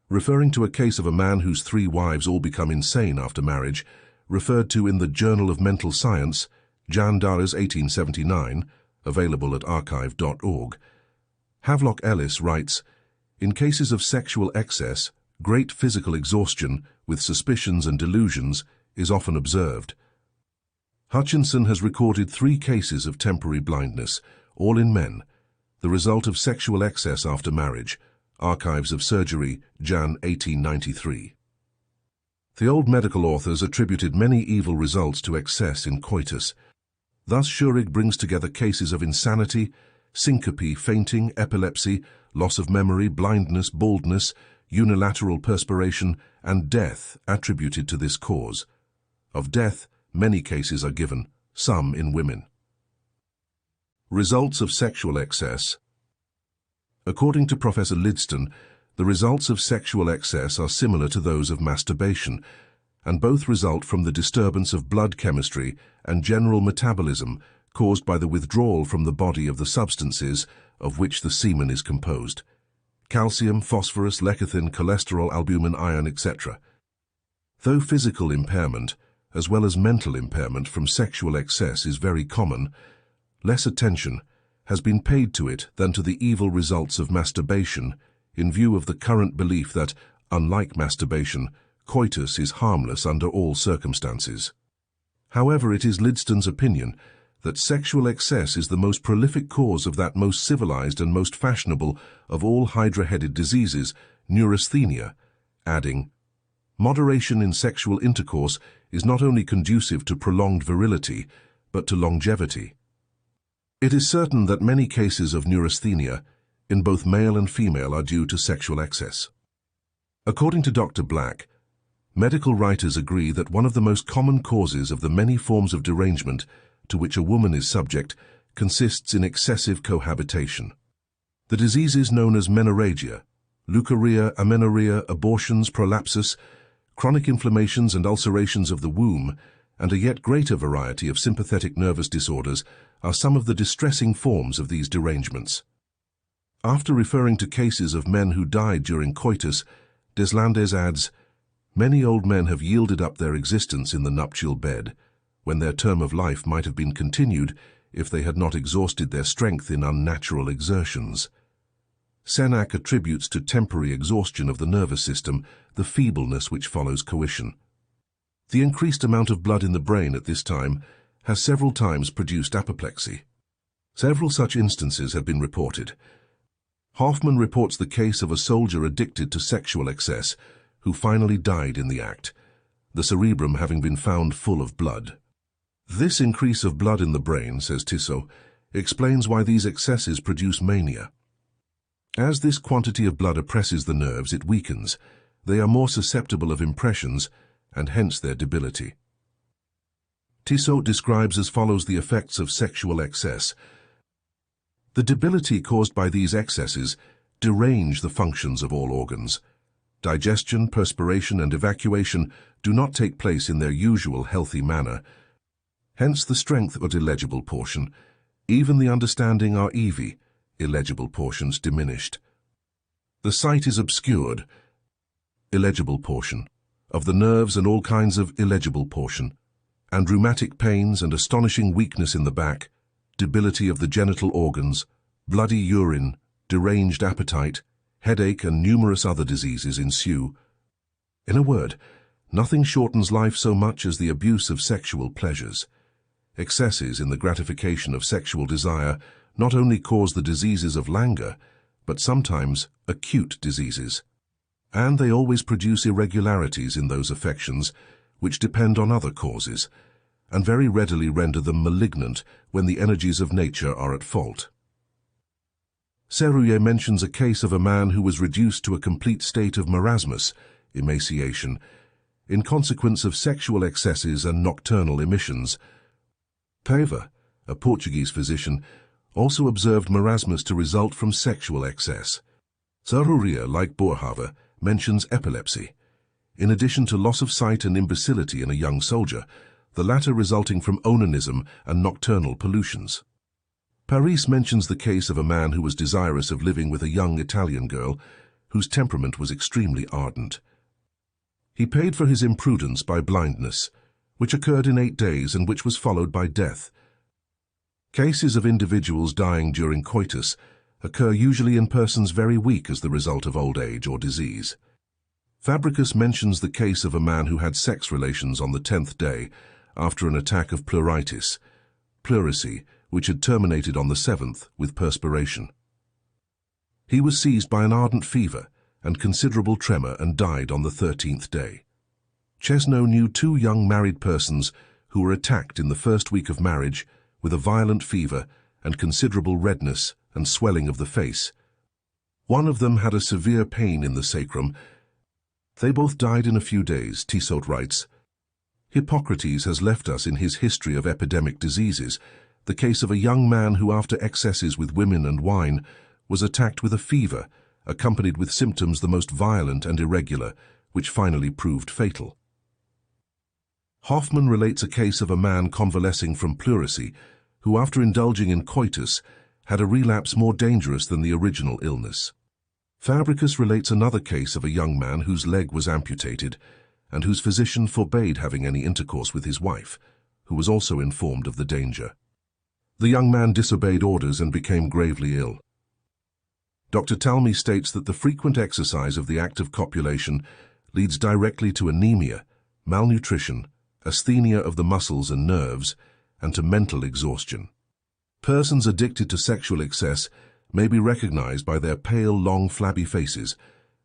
Referring to a case of a man whose 3 wives all become insane after marriage, referred to in the Journal of Mental Science, Jan Daras 1879, available at archive.org, Havelock Ellis writes, in cases of sexual excess, great physical exhaustion, with suspicions and delusions, is often observed. Hutchinson has recorded 3 cases of temporary blindness, all in men, the result of sexual excess after marriage, Archives of Surgery, Jan 1893. The old medical authors attributed many evil results to excess in coitus. Thus Schurig brings together cases of insanity, syncope, fainting, epilepsy, loss of memory, blindness, baldness, unilateral perspiration, and death attributed to this cause. Of death, many cases are given, some in women. Results of sexual excess. According to Professor Lidston, the results of sexual excess are similar to those of masturbation, and both result from the disturbance of blood chemistry and general metabolism caused by the withdrawal from the body of the substances of which the semen is composed: calcium, phosphorus, lecithin, cholesterol, albumin, iron, etc. Though physical impairment, as well as mental impairment from sexual excess is very common, less attention has been paid to it than to the evil results of masturbation, in view of the current belief that, unlike masturbation, coitus is harmless under all circumstances. However, it is Lidston's opinion that sexual excess is the most prolific cause of that most civilized and most fashionable of all hydra-headed diseases, neurasthenia, adding, moderation in sexual intercourse is not only conducive to prolonged virility, but to longevity. It is certain that many cases of neurasthenia, in both male and female, are due to sexual excess. According to Dr. Black, medical writers agree that one of the most common causes of the many forms of derangement to which a woman is subject consists in excessive cohabitation. The diseases known as menorrhagia, leukorrhea, amenorrhea, abortions, prolapsus, chronic inflammations and ulcerations of the womb, and a yet greater variety of sympathetic nervous disorders are some of the distressing forms of these derangements. After referring to cases of men who died during coitus, Deslandes adds, many old men have yielded up their existence in the nuptial bed, when their term of life might have been continued if they had not exhausted their strength in unnatural exertions. Senac attributes to temporary exhaustion of the nervous system the feebleness which follows coition. The increased amount of blood in the brain at this time has several times produced apoplexy. Several such instances have been reported. Hoffman reports the case of a soldier addicted to sexual excess who finally died in the act, the cerebrum having been found full of blood. This increase of blood in the brain, says Tissot, explains why these excesses produce mania. As this quantity of blood oppresses the nerves, it weakens. They are more susceptible of impressions, and hence their debility. Tissot describes as follows the effects of sexual excess. The debility caused by these excesses derange the functions of all organs. Digestion, perspiration, and evacuation do not take place in their usual healthy manner. Hence the strength or illegible portion, even the understanding are EV, illegible portions diminished. The sight is obscured, illegible portion, of the nerves and all kinds of illegible portion, and rheumatic pains and astonishing weakness in the back, debility of the genital organs, bloody urine, deranged appetite, headache, and numerous other diseases ensue. In a word, nothing shortens life so much as the abuse of sexual pleasures. Excesses in the gratification of sexual desire not only cause the diseases of languor, but sometimes acute diseases. And they always produce irregularities in those affections which depend on other causes, and very readily render them malignant when the energies of nature are at fault. Serruyer mentions a case of a man who was reduced to a complete state of marasmus, emaciation, in consequence of sexual excesses and nocturnal emissions. Paiva, a Portuguese physician, also observed marasmus to result from sexual excess. Serruyer, like Boerhaave, mentions epilepsy. In addition to loss of sight and imbecility in a young soldier, the latter resulting from onanism and nocturnal pollutions. Paris mentions the case of a man who was desirous of living with a young Italian girl whose temperament was extremely ardent. He paid for his imprudence by blindness, which occurred in 8 days and which was followed by death. Cases of individuals dying during coitus occur usually in persons very weak as the result of old age or disease. Fabricius mentions the case of a man who had sex relations on the 10th day after an attack of pleuritis, pleurisy, which had terminated on the 7th with perspiration. He was seized by an ardent fever and considerable tremor and died on the 13th day. Chesneau knew 2 young married persons who were attacked in the first week of marriage with a violent fever and considerable redness and swelling of the face. One of them had a severe pain in the sacrum. They both died in a few days, Tissot writes. Hippocrates has left us in his history of epidemic diseases the case of a young man who, after excesses with women and wine, was attacked with a fever, accompanied with symptoms the most violent and irregular, which finally proved fatal. Hoffmann relates a case of a man convalescing from pleurisy, who, after indulging in coitus, had a relapse more dangerous than the original illness. Fabricius relates another case of a young man whose leg was amputated, and whose physician forbade having any intercourse with his wife, who was also informed of the danger. The young man disobeyed orders and became gravely ill. Dr. Talmy states that the frequent exercise of the act of copulation leads directly to anemia, malnutrition, asthenia of the muscles and nerves, and to mental exhaustion. Persons addicted to sexual excess may be recognized by their pale, long, flabby faces,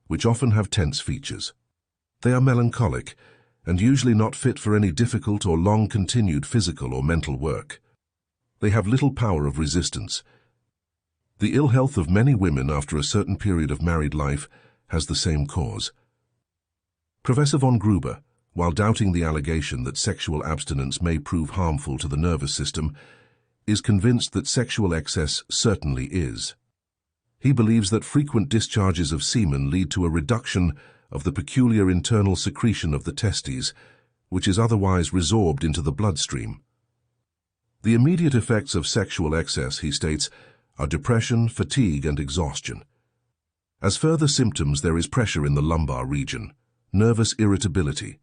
which often have tense features. They are melancholic and usually not fit for any difficult or long-continued physical or mental work. They have little power of resistance. The ill health of many women after a certain period of married life has the same cause. Professor von Gruber, while doubting the allegation that sexual abstinence may prove harmful to the nervous system, is convinced that sexual excess certainly is. He believes that frequent discharges of semen lead to a reduction of the peculiar internal secretion of the testes, which is otherwise resorbed into the bloodstream. The immediate effects of sexual excess, he states, are depression, fatigue, and exhaustion. As further symptoms, there is pressure in the lumbar region, nervous irritability,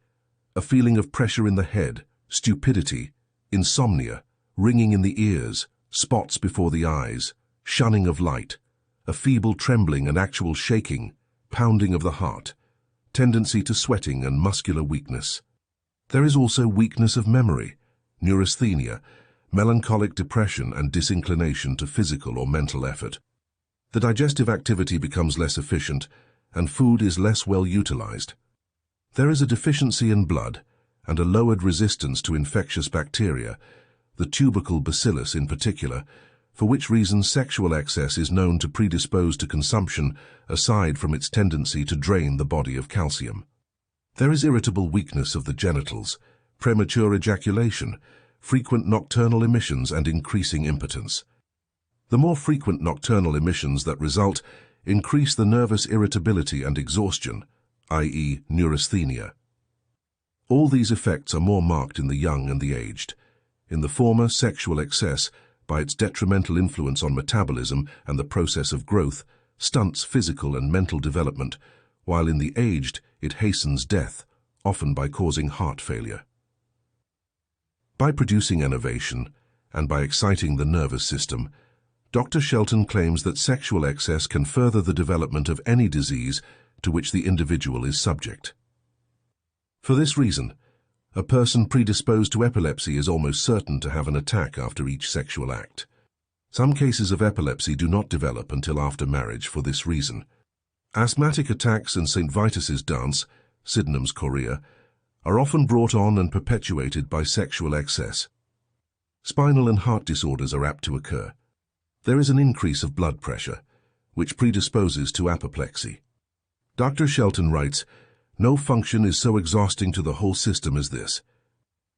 a feeling of pressure in the head, stupidity, insomnia, ringing in the ears, spots before the eyes, shunning of light, a feeble trembling and actual shaking, pounding of the heart, tendency to sweating and muscular weakness. There is also weakness of memory, neurasthenia, melancholic depression and disinclination to physical or mental effort. The digestive activity becomes less efficient and food is less well utilized. There is a deficiency in blood and a lowered resistance to infectious bacteria, the tubercle bacillus in particular, for which reason sexual excess is known to predispose to consumption aside from its tendency to drain the body of calcium. There is irritable weakness of the genitals, premature ejaculation, frequent nocturnal emissions and increasing impotence. The more frequent nocturnal emissions that result increase the nervous irritability and exhaustion, i.e. neurasthenia. All these effects are more marked in the young and the aged. In the former, sexual excess, by its detrimental influence on metabolism and the process of growth, stunts physical and mental development, while in the aged, it hastens death, often by causing heart failure. By producing enervation, and by exciting the nervous system, Dr. Shelton claims that sexual excess can further the development of any disease to which the individual is subject. For this reason, a person predisposed to epilepsy is almost certain to have an attack after each sexual act. Some cases of epilepsy do not develop until after marriage for this reason. Asthmatic attacks and St. Vitus's dance, Sydenham's chorea, are often brought on and perpetuated by sexual excess. Spinal and heart disorders are apt to occur. There is an increase of blood pressure, which predisposes to apoplexy. Dr. Shelton writes, "No function is so exhausting to the whole system as this.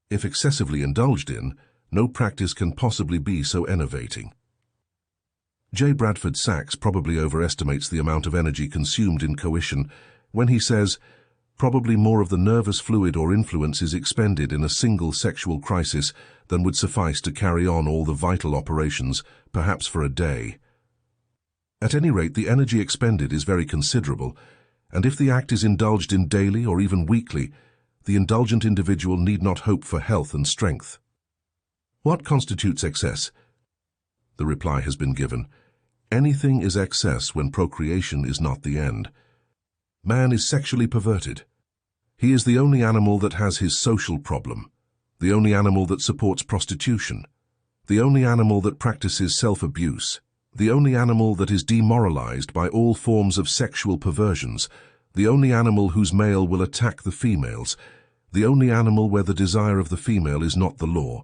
If excessively indulged in, no practice can possibly be so enervating." J. Bradford Sachs probably overestimates the amount of energy consumed in coition when he says, "Probably more of the nervous fluid or influence is expended in a single sexual crisis than would suffice to carry on all the vital operations, perhaps for a day." At any rate, the energy expended is very considerable, and if the act is indulged in daily or even weekly, the indulgent individual need not hope for health and strength. What constitutes excess? The reply has been given. Anything is excess when procreation is not the end. Man is sexually perverted. He is the only animal that has his social problem, the only animal that supports prostitution, the only animal that practices self-abuse, the only animal that is demoralized by all forms of sexual perversions, the only animal whose male will attack the females, the only animal where the desire of the female is not the law,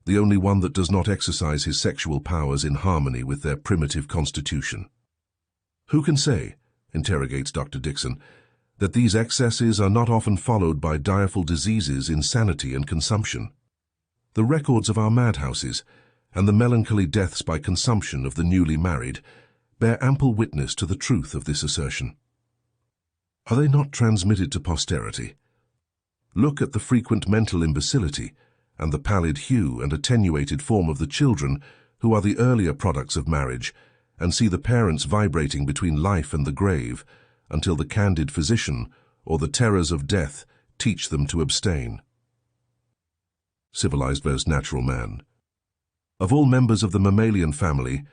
the only one that does not exercise his sexual powers in harmony with their primitive constitution. Who can say, interrogates Dr. Dixon, that these excesses are not often followed by direful diseases, insanity, and consumption? The records of our madhouses, and the melancholy deaths by consumption of the newly married, bear ample witness to the truth of this assertion. Are they not transmitted to posterity? Look at the frequent mental imbecility, and the pallid hue and attenuated form of the children who are the earlier products of marriage, and see the parents vibrating between life and the grave, until the candid physician or the terrors of death teach them to abstain. Civilized versus natural man. Of all members of the mammalian family,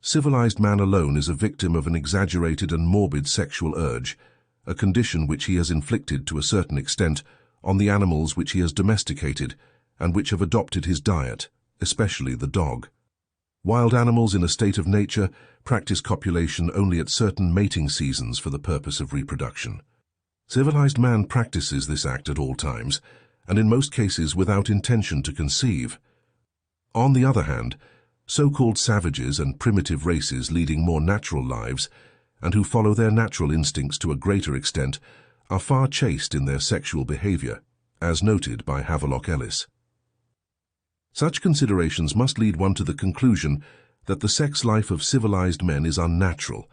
civilized man alone is a victim of an exaggerated and morbid sexual urge, a condition which he has inflicted to a certain extent on the animals which he has domesticated and which have adopted his diet, especially the dog. Wild animals in a state of nature practice copulation only at certain mating seasons for the purpose of reproduction. Civilized man practices this act at all times, and in most cases without intention to conceive. On the other hand, so-called savages and primitive races leading more natural lives, and who follow their natural instincts to a greater extent, are far chaste in their sexual behavior, as noted by Havelock Ellis. Such considerations must lead one to the conclusion that the sex life of civilized men is unnatural,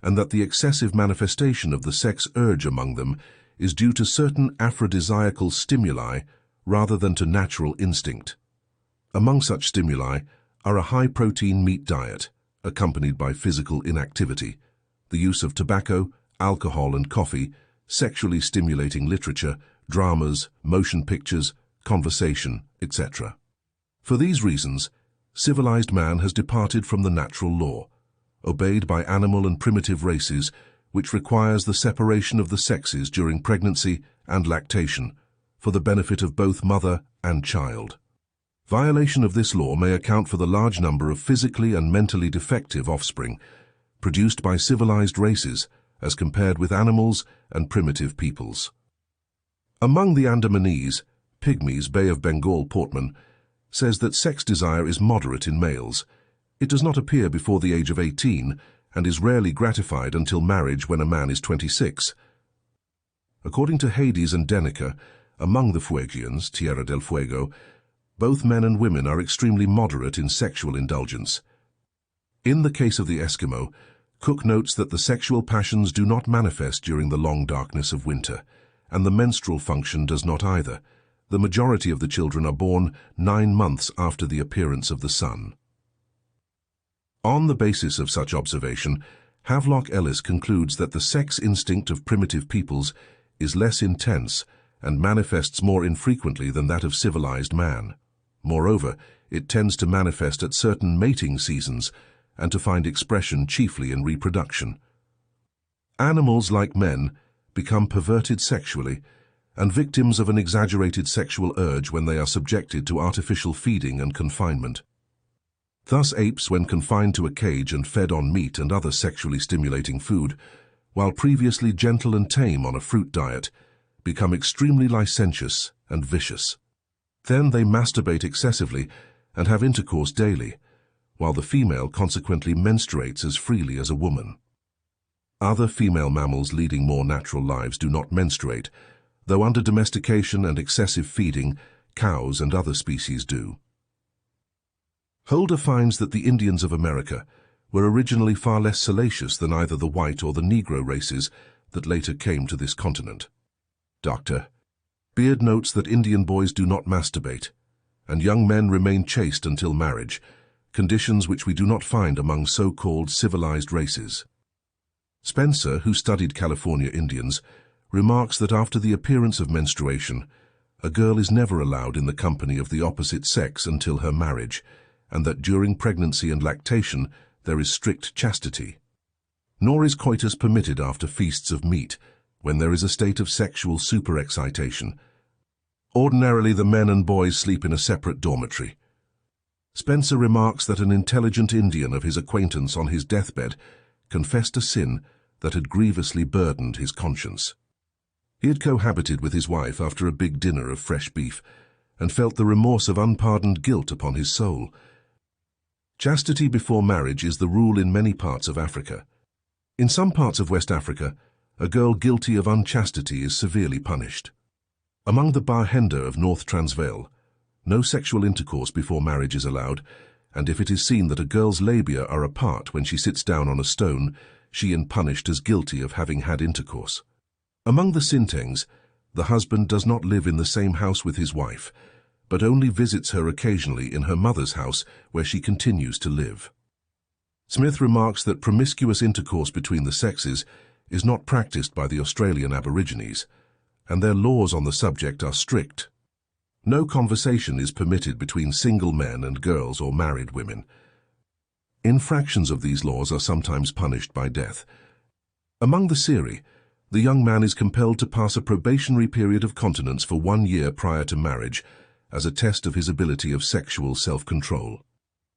and that the excessive manifestation of the sex urge among them is due to certain aphrodisiacal stimuli rather than to natural instinct. Among such stimuli are a high-protein meat diet, accompanied by physical inactivity, the use of tobacco, alcohol and coffee, sexually stimulating literature, dramas, motion pictures, conversation, etc. For these reasons, civilized man has departed from the natural law, obeyed by animal and primitive races, which requires the separation of the sexes during pregnancy and lactation, for the benefit of both mother and child. Violation of this law may account for the large number of physically and mentally defective offspring produced by civilized races as compared with animals and primitive peoples. Among the Andamanese, Pygmies, Bay of Bengal Portman, says that sex desire is moderate in males. It does not appear before the age of 18 and is rarely gratified until marriage when a man is 26. According to Hades and Denneker, among the Fuegians, Tierra del Fuego, Both men and women are extremely moderate in sexual indulgence. In the case of the Eskimo, Cook notes that the sexual passions do not manifest during the long darkness of winter, and the menstrual function does not either. The majority of the children are born 9 months after the appearance of the sun. On the basis of such observation, Havelock Ellis concludes that the sex instinct of primitive peoples is less intense and manifests more infrequently than that of civilized man. Moreover, it tends to manifest at certain mating seasons and to find expression chiefly in reproduction. Animals, like men, become perverted sexually and victims of an exaggerated sexual urge when they are subjected to artificial feeding and confinement. Thus apes, when confined to a cage and fed on meat and other sexually stimulating food, while previously gentle and tame on a fruit diet, become extremely licentious and vicious. Then they masturbate excessively and have intercourse daily, while the female consequently menstruates as freely as a woman. Other female mammals leading more natural lives do not menstruate, though under domestication and excessive feeding, cows and other species do. Holder finds that the Indians of America were originally far less salacious than either the white or the Negro races that later came to this continent. Dr. Beard notes that Indian boys do not masturbate, and young men remain chaste until marriage, conditions which we do not find among so-called civilized races. Spencer, who studied California Indians, remarks that after the appearance of menstruation, a girl is never allowed in the company of the opposite sex until her marriage, and that during pregnancy and lactation there is strict chastity. Nor is coitus permitted after feasts of meat, when there is a state of sexual superexcitation. Ordinarily, the men and boys sleep in a separate dormitory. Spencer remarks that an intelligent Indian of his acquaintance on his deathbed confessed a sin that had grievously burdened his conscience. He had cohabited with his wife after a big dinner of fresh beef, and felt the remorse of unpardoned guilt upon his soul. Chastity before marriage is the rule in many parts of Africa. In some parts of West Africa, a girl guilty of unchastity is severely punished. Among the Bahenda of North Transvaal, no sexual intercourse before marriage is allowed, and if it is seen that a girl's labia are apart when she sits down on a stone, she is punished as guilty of having had intercourse. Among the Sintengs, the husband does not live in the same house with his wife, but only visits her occasionally in her mother's house, where she continues to live. Smith remarks that promiscuous intercourse between the sexes is not practiced by the Australian Aborigines, and their laws on the subject are strict. No conversation is permitted between single men and girls or married women. Infractions of these laws are sometimes punished by death. Among the Seri, the young man is compelled to pass a probationary period of continence for 1 year prior to marriage, as a test of his ability of sexual self-control.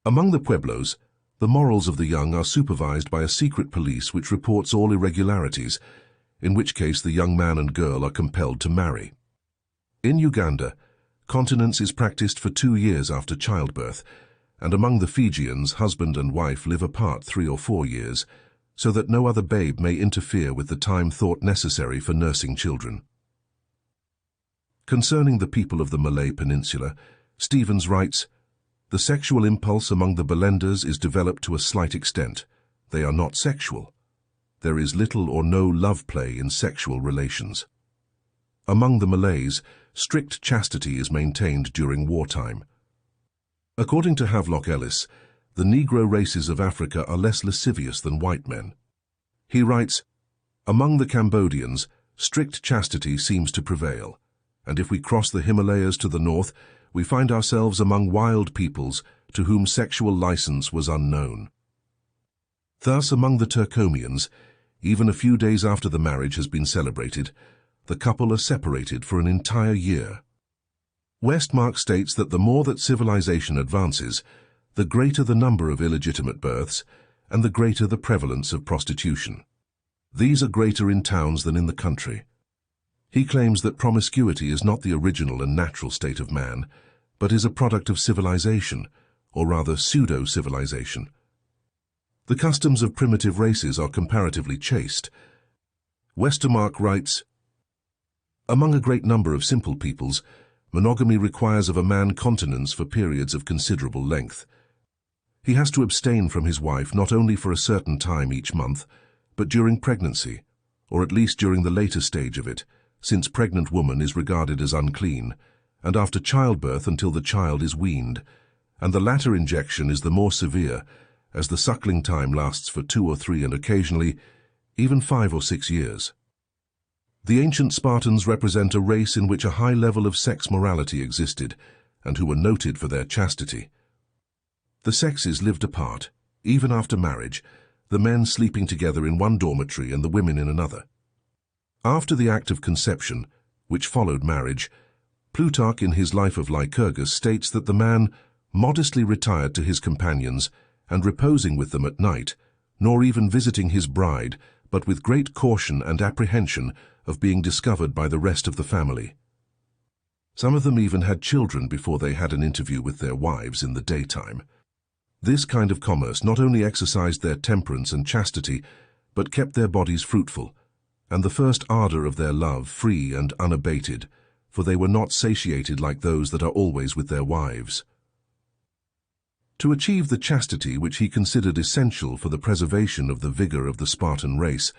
Among the Pueblos, the morals of the young are supervised by a secret police which reports all irregularities, in which case the young man and girl are compelled to marry. In Uganda, continence is practiced for 2 years after childbirth, and among the Fijians, husband and wife live apart 3 or 4 years, so that no other babe may interfere with the time thought necessary for nursing children. Concerning the people of the Malay Peninsula, Stevens writes, "The sexual impulse among the Balendas is developed to a slight extent. They are not sexual. There is little or no love play in sexual relations. Among the Malays, strict chastity is maintained during wartime." According to Havelock Ellis, the Negro races of Africa are less lascivious than white men. He writes, "Among the Cambodians, strict chastity seems to prevail, and if we cross the Himalayas to the north, we find ourselves among wild peoples to whom sexual license was unknown." Thus, among the Turcomians, even a few days after the marriage has been celebrated, the couple are separated for an entire year. Westmark states that the more that civilization advances, the greater the number of illegitimate births and the greater the prevalence of prostitution. These are greater in towns than in the country. He claims that promiscuity is not the original and natural state of man, but is a product of civilization, or rather pseudo-civilization. The customs of primitive races are comparatively chaste. Westermark writes, "Among a great number of simple peoples, Monogamy requires of a man continence for periods of considerable length. He has to abstain from his wife not only for a certain time each month, but during pregnancy, or at least during the later stage of it, since pregnant woman is regarded as unclean, and after childbirth until the child is weaned, and the latter injection is the more severe, as the suckling time lasts for 2 or 3 and occasionally even 5 or 6 years. The ancient Spartans represent a race in which a high level of sex morality existed, and who were noted for their chastity. The sexes lived apart, even after marriage, the men sleeping together in one dormitory and the women in another. After the act of conception, which followed marriage, Plutarch in his Life of Lycurgus states that the man modestly retired to his companions and reposing with them at night, nor even visiting his bride, but with great caution and apprehension of being discovered by the rest of the family. Some of them even had children before they had an interview with their wives in the daytime. This kind of commerce not only exercised their temperance and chastity, but kept their bodies fruitful, and the first ardor of their love free and unabated, for they were not satiated like those that are always with their wives. To achieve the chastity which he considered essential for the preservation of the vigor of the Spartan race,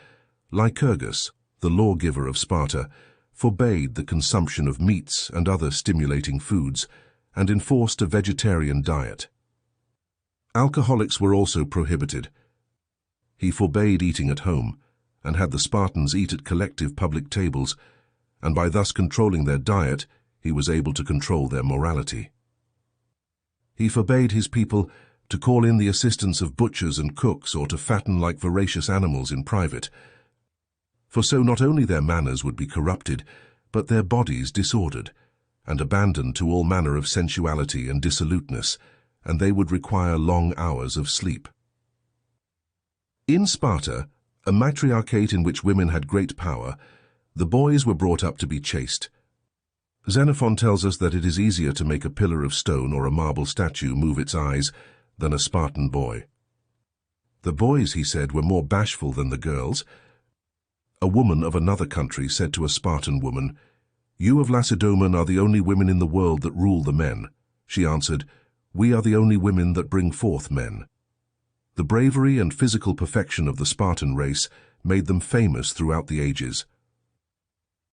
Lycurgus, the lawgiver of Sparta, forbade the consumption of meats and other stimulating foods, and enforced a vegetarian diet. Alcoholics were also prohibited. He forbade eating at home, and had the Spartans eat at collective public tables, and by thus controlling their diet, he was able to control their morality. He forbade his people to call in the assistance of butchers and cooks or to fatten like voracious animals in private, for so not only their manners would be corrupted, but their bodies disordered, and abandoned to all manner of sensuality and dissoluteness, and they would require long hours of sleep. In Sparta, a matriarchate in which women had great power, the boys were brought up to be chaste. Xenophon tells us that it is easier to make a pillar of stone or a marble statue move its eyes than a Spartan boy. The boys, he said, were more bashful than the girls. A woman of another country said to a Spartan woman, "You of Lacedaemon are the only women in the world that rule the men." She answered, "We are the only women that bring forth men." The bravery and physical perfection of the Spartan race made them famous throughout the ages.